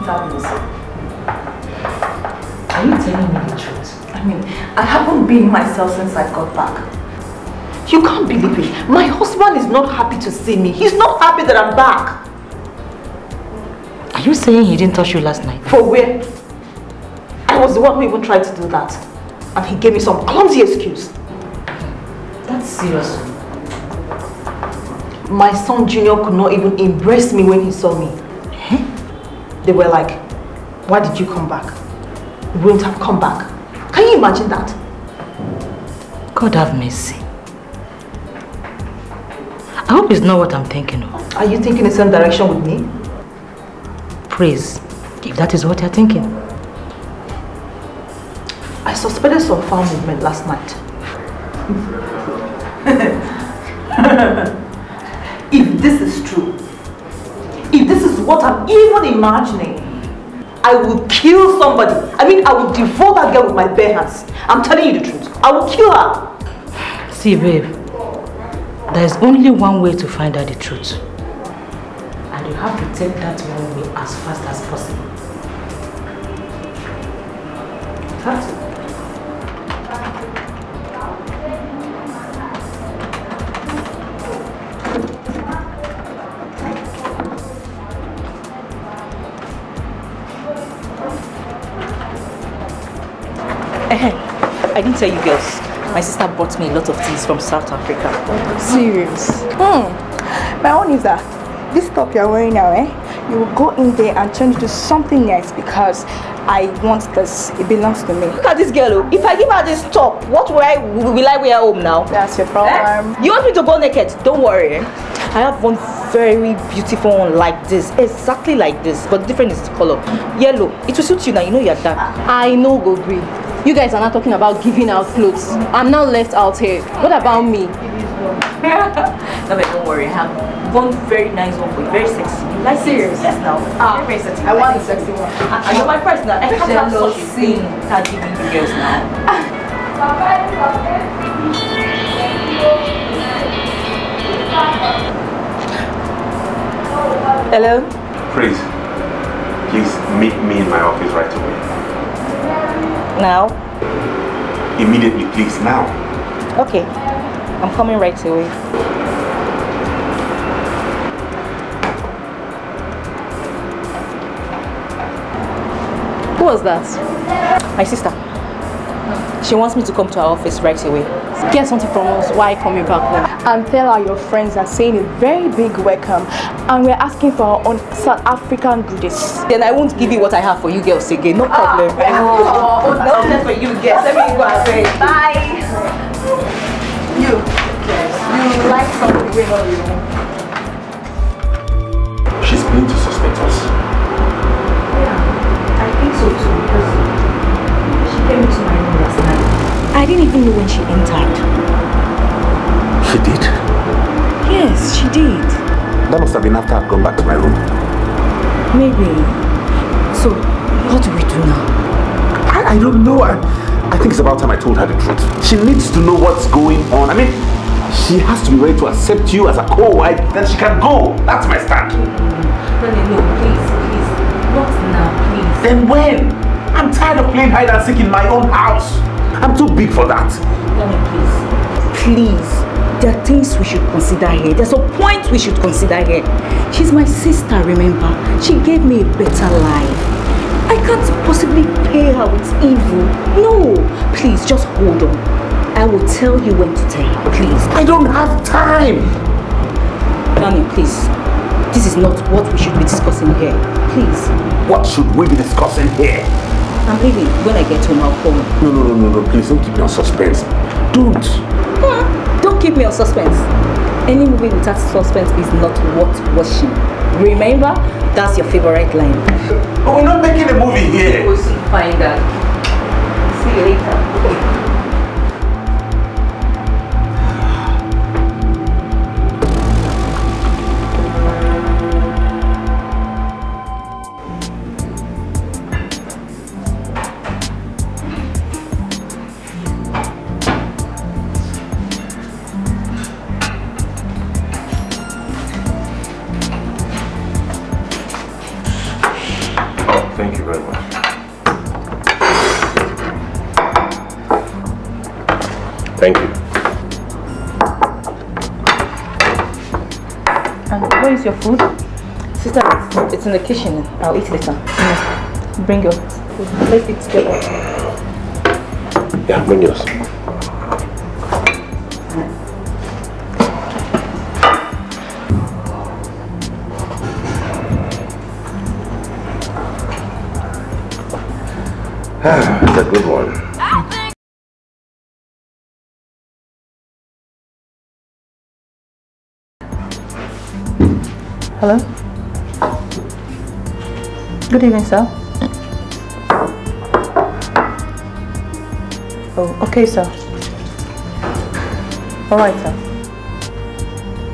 Fabulous. Are you telling me the truth? I mean, I haven't been myself since I got back. You can't believe it. My husband is not happy to see me. He's not happy that I'm back. Are you saying he didn't touch you last night? For where? I was the one who even tried to do that. And he gave me some clumsy excuse. That's serious. My son Junior could not even embrace me when he saw me. They were like, why did you come back? You wouldn't have come back. Can you imagine that? God have mercy. I hope it's not what I'm thinking of. Are you thinking the same direction with me? Praise, if that is what you're thinking. I suspected some foul movement last night. If this is true, if this is what I'm even imagining, I will kill somebody. I mean, I will devour that girl with my bare hands. I'm telling you the truth. I will kill her. See, babe, there is only one way to find out the truth. And you have to take that one way as fast as possible. You have to. I didn't tell you girls. My sister bought me a lot of things from South Africa. Serious? My own is that this top you're wearing now, you will go in there and change to something nice because I want this. It belongs to me. Look at this girl. If I give her this top, what will I wear home now? That's your problem. You want me to go naked? Don't worry. I have one very beautiful one like this. Exactly like this. But the difference is the color. Yellow. It will suit you now. You know you're dark. I know, go green. You guys are not talking about giving out clothes. I'm now left out here. What about me? No, but don't worry. I have one very nice one for you. Very sexy. Like serious? Yes, now. Very sexy. I want the sexy one. And you're my friend now. I can't have such a thing. Can't give me the girls now. Hello? Praise. please meet me in my office right away. Now? Immediately, please, now. Okay, I'm coming right away. Who was that? My sister. She wants me to come to her office right away. Get something from us. Why coming back home? And tell her your friends are saying a very big welcome, and we're asking for our own South African goodies. Then I won't give you what I have for you girls again. No problem. No problem for you girls. Let me go and say bye. You like something we know you. She's going to suspect us. Yeah, I think so too, because she came into my room last night. I didn't even know when she entered. She did? Yes, she did. That must have been after I'd gone back to my room. Maybe. So, what do we do now? I don't know. I think it's about time I told her the truth. She needs to know what's going on. I mean, she has to be ready to accept you as a co-wife, then she can go. That's my stand. No, please. Not now, please. Then when? I'm tired of playing hide and seek in my own house. I'm too big for that. Please. There are things we should consider here. There's a point we should consider here. She's my sister, remember? She gave me a better life. I can't possibly pay her with evil. No. Please, just hold on. I will tell you when to tell her, please. I don't have time. Daniel, please. This is not what we should be discussing here. Please. What should we be discussing here? I'm leaving. When I get home, I'll call you. No. Please don't keep me on suspense. Don't. Don't keep me on suspense. Any movie without suspense is not worth watching. Remember, that's your favorite line. But we're not making a movie here. We'll soon find out. See you later. Thank you very much. Thank you. And where is your food? Sister, it's in the kitchen. I'll eat later. Bring yours. Let's eat together. Yeah, bring yours. It's a good one. Hello? Good evening, sir. Oh, okay, sir. All right, sir.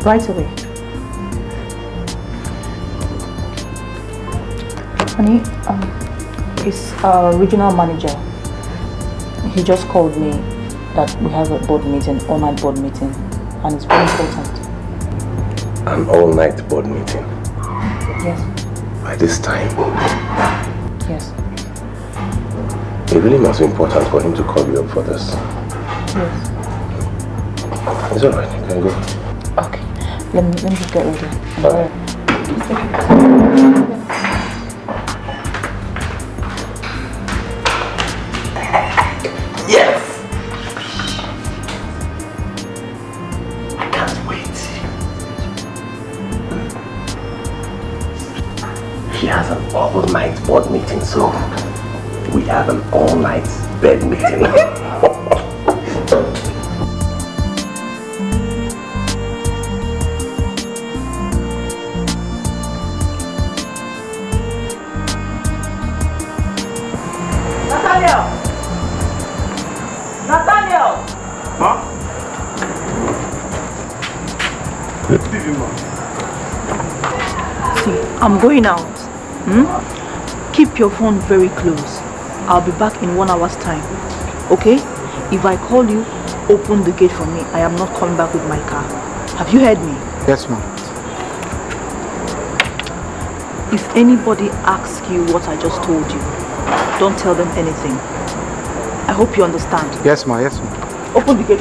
Right away. Honey, it's our regional manager. He just called me that we have a board meeting, all-night board meeting, and it's very important. An all-night board meeting? Yes. By this time? Yes. It really must be important for him to call you up for this. Yes. It's alright, you can go. Okay. Let me just get ready. Alright. Yes! I can't wait. He has an all-night board meeting, so we have an all-night bed meeting. Nathaniel! Ma? See, I'm going out. Keep your phone very close. I'll be back in 1 hour's time. Okay? If I call you, open the gate for me. I am not coming back with my car. Have you heard me? Yes, ma'am. If anybody asks you what I just told you, don't tell them anything. I hope you understand. Yes, ma. Yes, ma. Open the gate.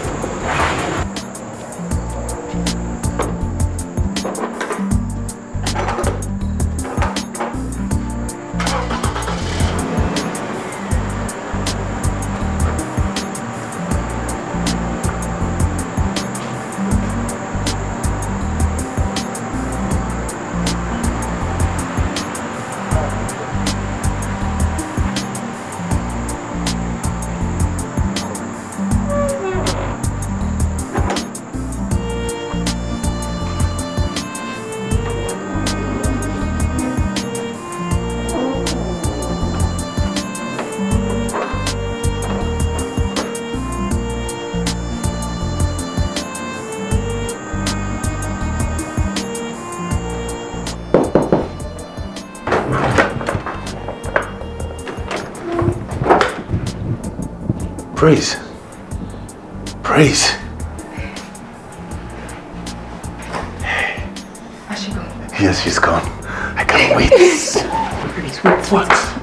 Praise. Praise. Has she gone? Yes, she's gone. I can't wait. Please, wait.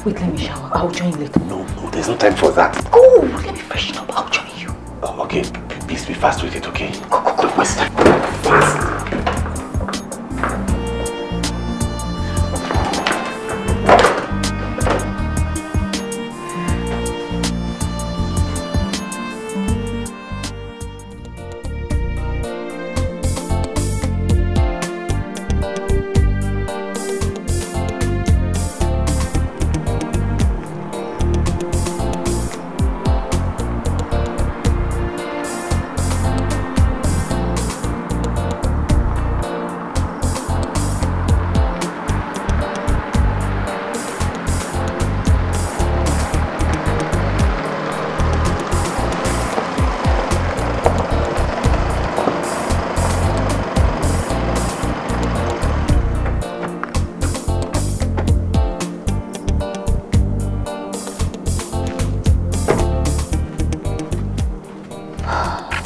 Wait, let me shower. I'll join you later. No, there's no time for that. Go! Let me freshen up. I'll join you. Oh, okay. Please be fast with it, okay? Go. Don't waste time. Fast.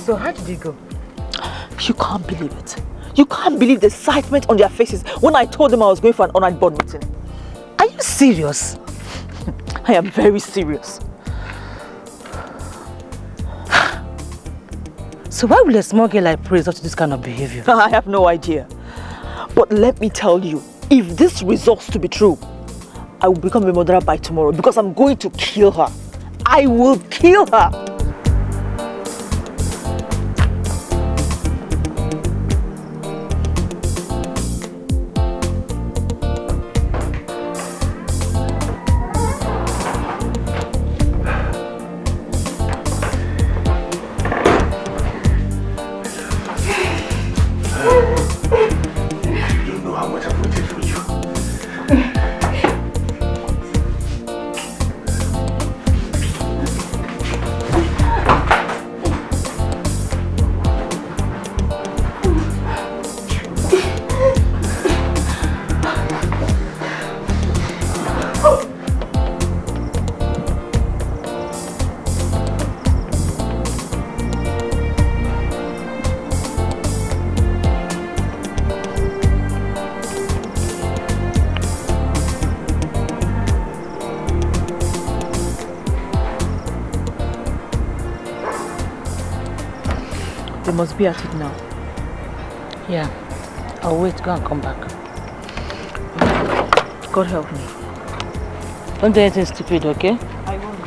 So how did it go? You can't believe it. You can't believe the excitement on their faces when I told them I was going for an online board meeting. Are you serious? I am very serious. So why will a small girl like Praise up to this kind of behavior? I have no idea. But let me tell you, if this results to be true, I will become a murderer by tomorrow because I'm going to kill her. I will kill her. They must be at it now. Yeah. I'll wait. Go and come back. God help me. Don't do anything stupid, okay? I won't.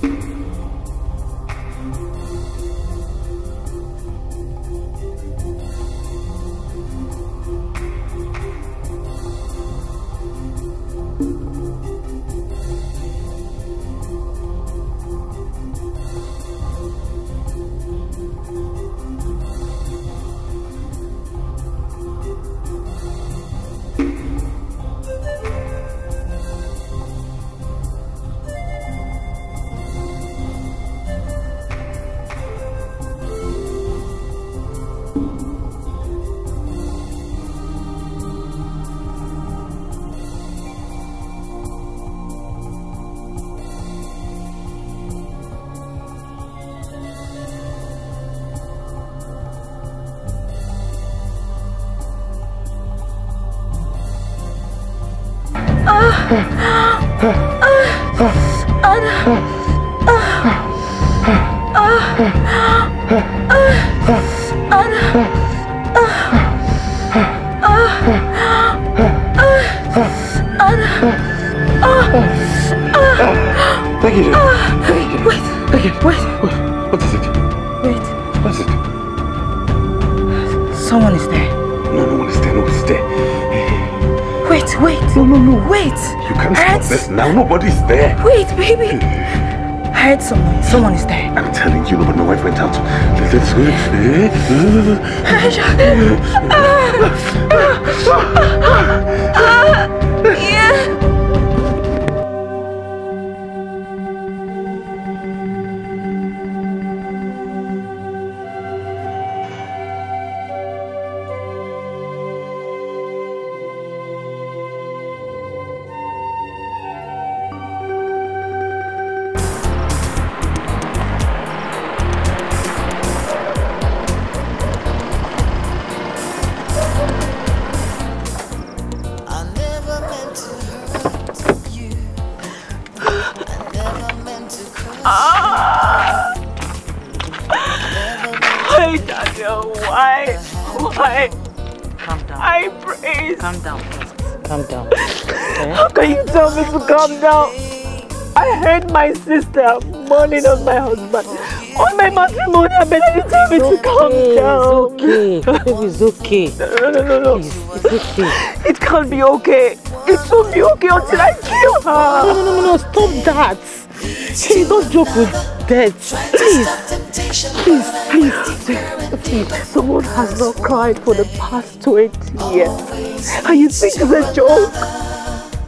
Thank you, Wait. What is it? Wait. What is it? Someone is there. No one is there. Nobody's there. Wait. No. Wait. You can't stop this now. Nobody's there. Wait, baby. I heard someone. Someone is there. I'm telling you, but my wife went out. Let's go. Yeah. Why, Daniel? Why? Calm down. I praise. Calm down, please. Calm down. How can you tell me to calm down? I heard my sister mourning on my husband. On my matrimonial bed, and you tell me to calm down. It's okay. Baby, it's okay. No. Please, it's okay. It can't be okay. It won't be okay until I kill her. No. Stop that. Hey, don't joke with death. Please. Someone has not cried for the past 20 years. And you think it's a joke?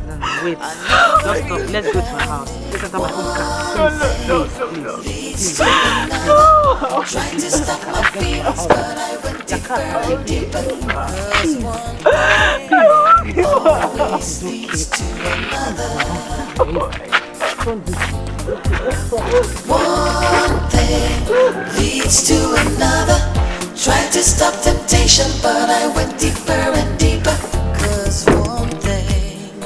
No, wait. Just stop. Let's go to my house. Let's enter my own car. Please. Trying to stop my feelings, but I went deeper and deeper. Cause one thing leads to another. Tried to stop temptation, but I went deeper and deeper. Cause one thing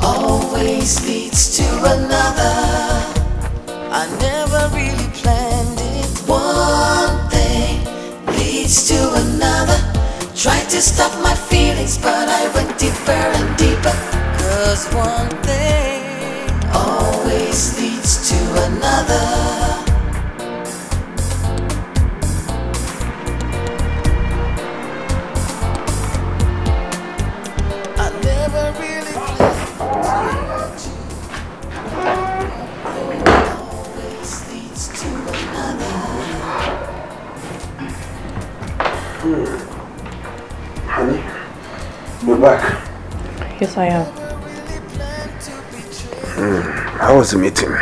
always leads to another. I never really planned it. One thing leads to another. Tried to stop my feelings, but I went deeper and deeper. Cause one thing always leads to another. I never really planned it. Always leads to another. Honey, you're back. Yes, I am. How was the meeting?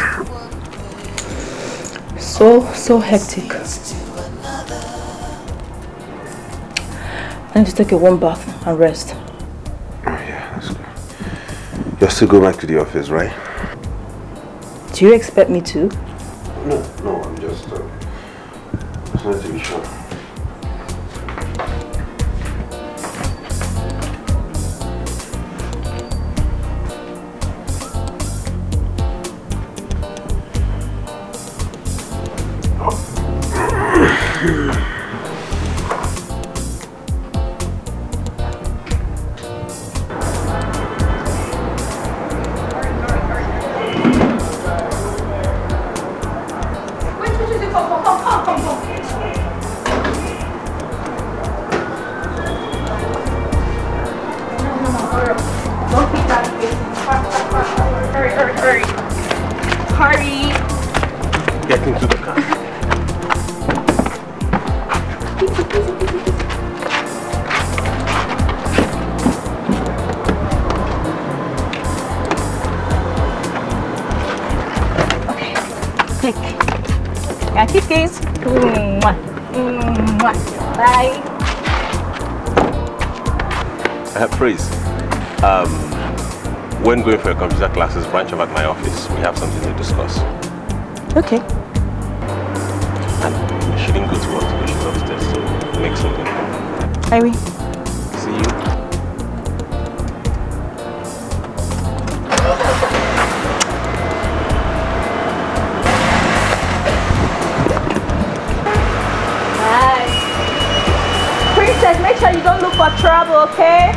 So hectic. I need to take a warm bath and rest. Oh yeah, that's good. You'll still go back to the office, right? Do you expect me to? No, I'm just wanted to be sure. Hurry. Hurry. Get into the car. Take. Yeah, kiss. Bye. Praise. When going for your computer classes, branch over at my office. We have something to discuss. Okay. And she didn't go to work today. She's upstairs to make something. I will. See you. Princess, make sure you don't look for trouble, okay?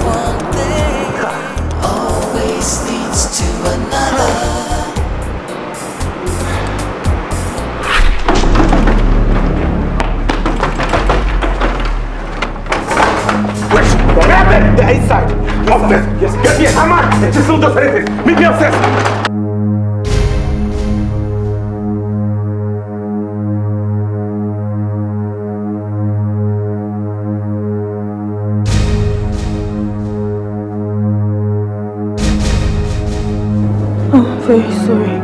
One thing always leads to Get me a hammer! A chisel does anything! Meet me upstairs! I'm very sorry.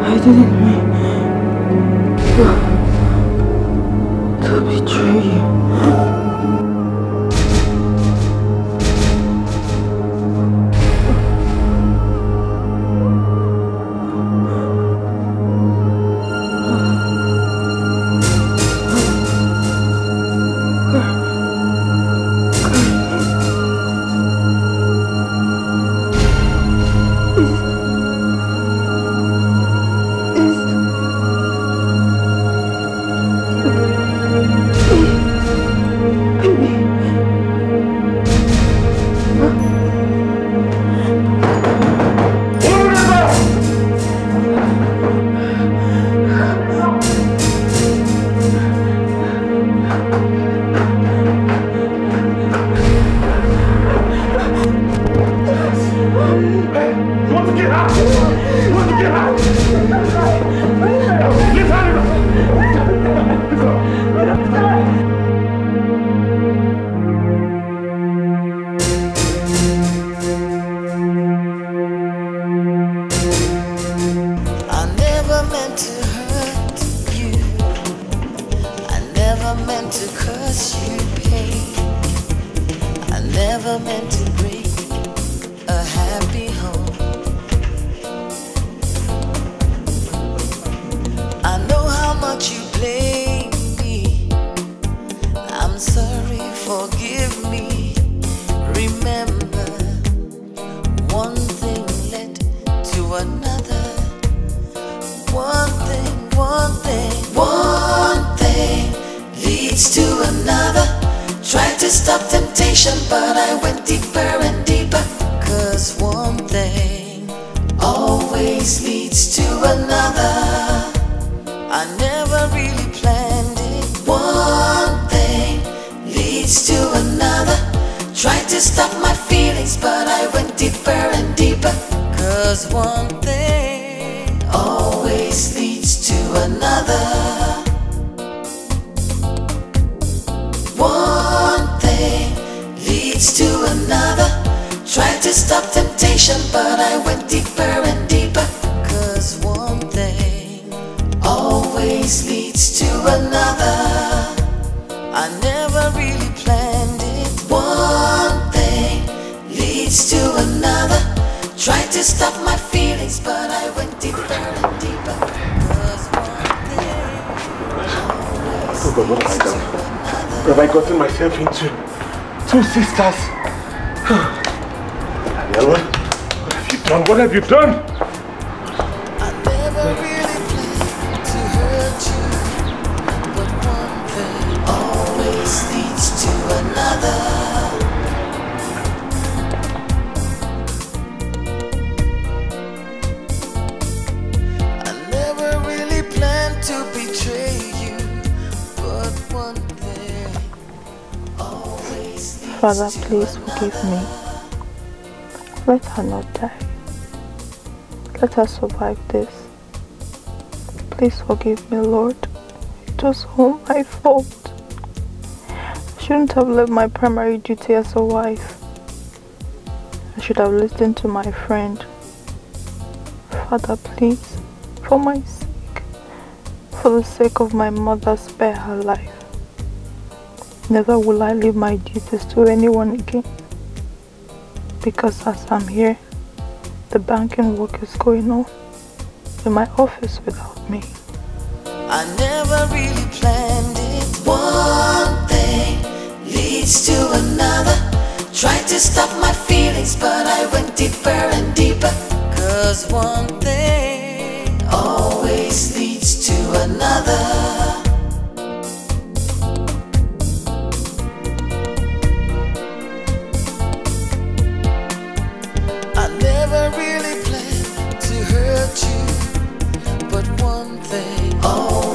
I didn't mean to betray you. Two sisters. What have you done? What have you done? I never really planned to hurt you, but one thing always leads to another. I never really planned to betray you, but one thing always leads. Father, please forgive me. Let her not die. Let her survive this. Please forgive me, Lord. It was all my fault. I shouldn't have left my primary duty as a wife. I should have listened to my friend. Father, please, for my sake, for the sake of my mother, spare her life. Never will I leave my duties to anyone again. Because as I'm here, the banking work is going on in my office without me. I never really planned it. One thing leads to another. Tried to stop my feelings, but I went deeper and deeper. 'Cause one thing always leads to another. Oh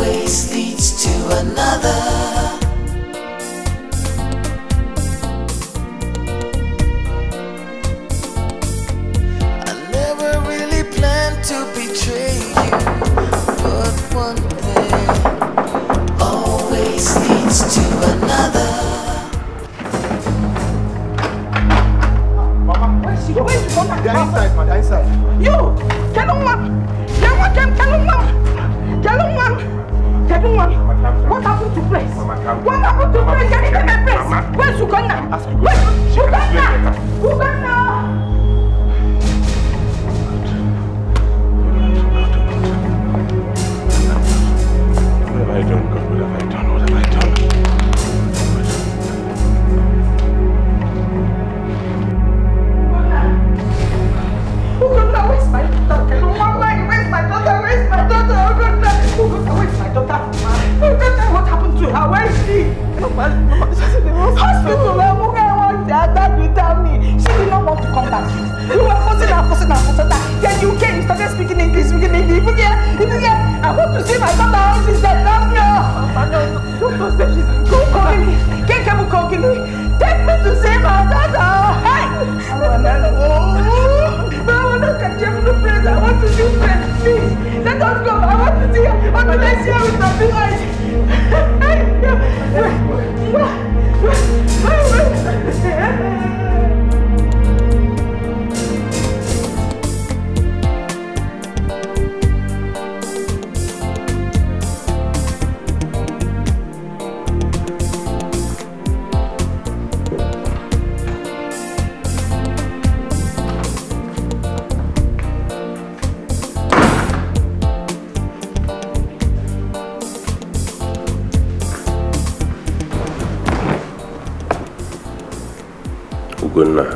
ask you questions. She can explain better. What have I done, God? What have I done? What have I done? Where's my daughter? Where's my daughter? Where's my daughter? Where's my daughter? What happened to her? Where is she? She's in the hospital. Dad, you tell me. She did not want to come back. You were forcing her. Then you came, you started speaking English. If you get, I want to see my daughter. How she's dead. Don't say she's cooking. Can't cooking. Take me to see my daughter. Hey! I want to see friends, please. Let us go. I want to see her. I want to see her with my big eyes. Ugonna,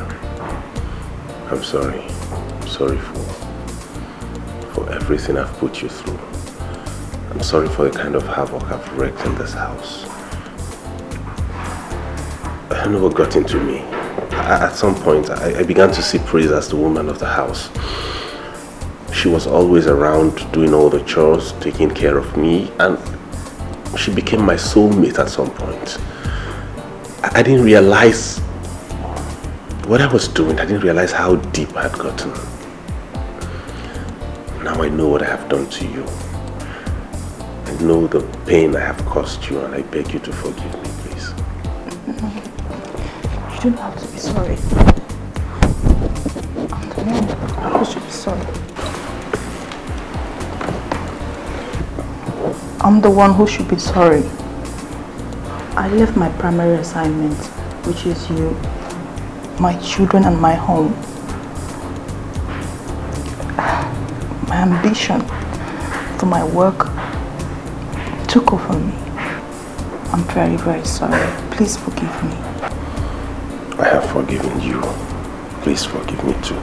I'm sorry. I'm sorry for everything I've put you through. I'm sorry for the kind of havoc I've wreaked in this house. I don't know what got into me. At some point, I began to see Praise as the woman of the house. She was always around doing all the chores, taking care of me, and she became my soulmate at some point. I didn't realize what I was doing. I didn't realize how deep I had gotten. Now I know what I have done to you. I know the pain I have caused you, and I beg you to forgive me, please. You don't have to be sorry. I'm the one who should be sorry. I'm the one who should be sorry. I left my primary assignment, which is you, my children and my home. My ambition for my work took over me. I'm very, very sorry. Please forgive me. I have forgiven you. Please forgive me too.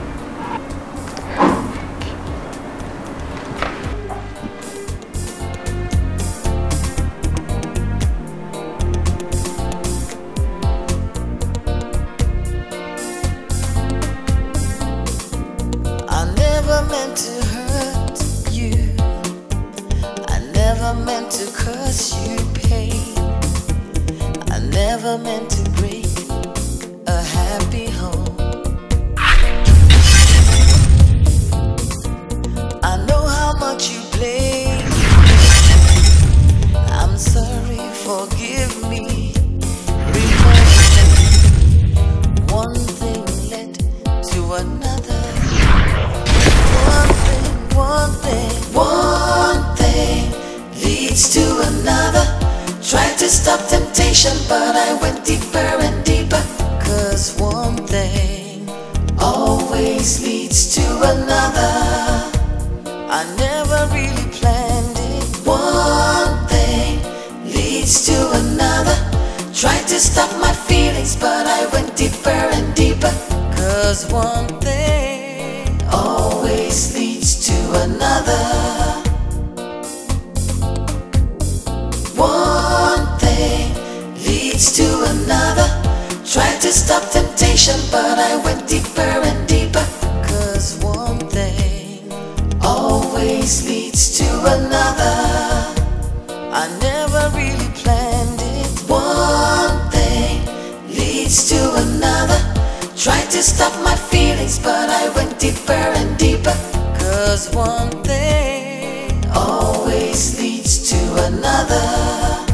One thing always leads to another.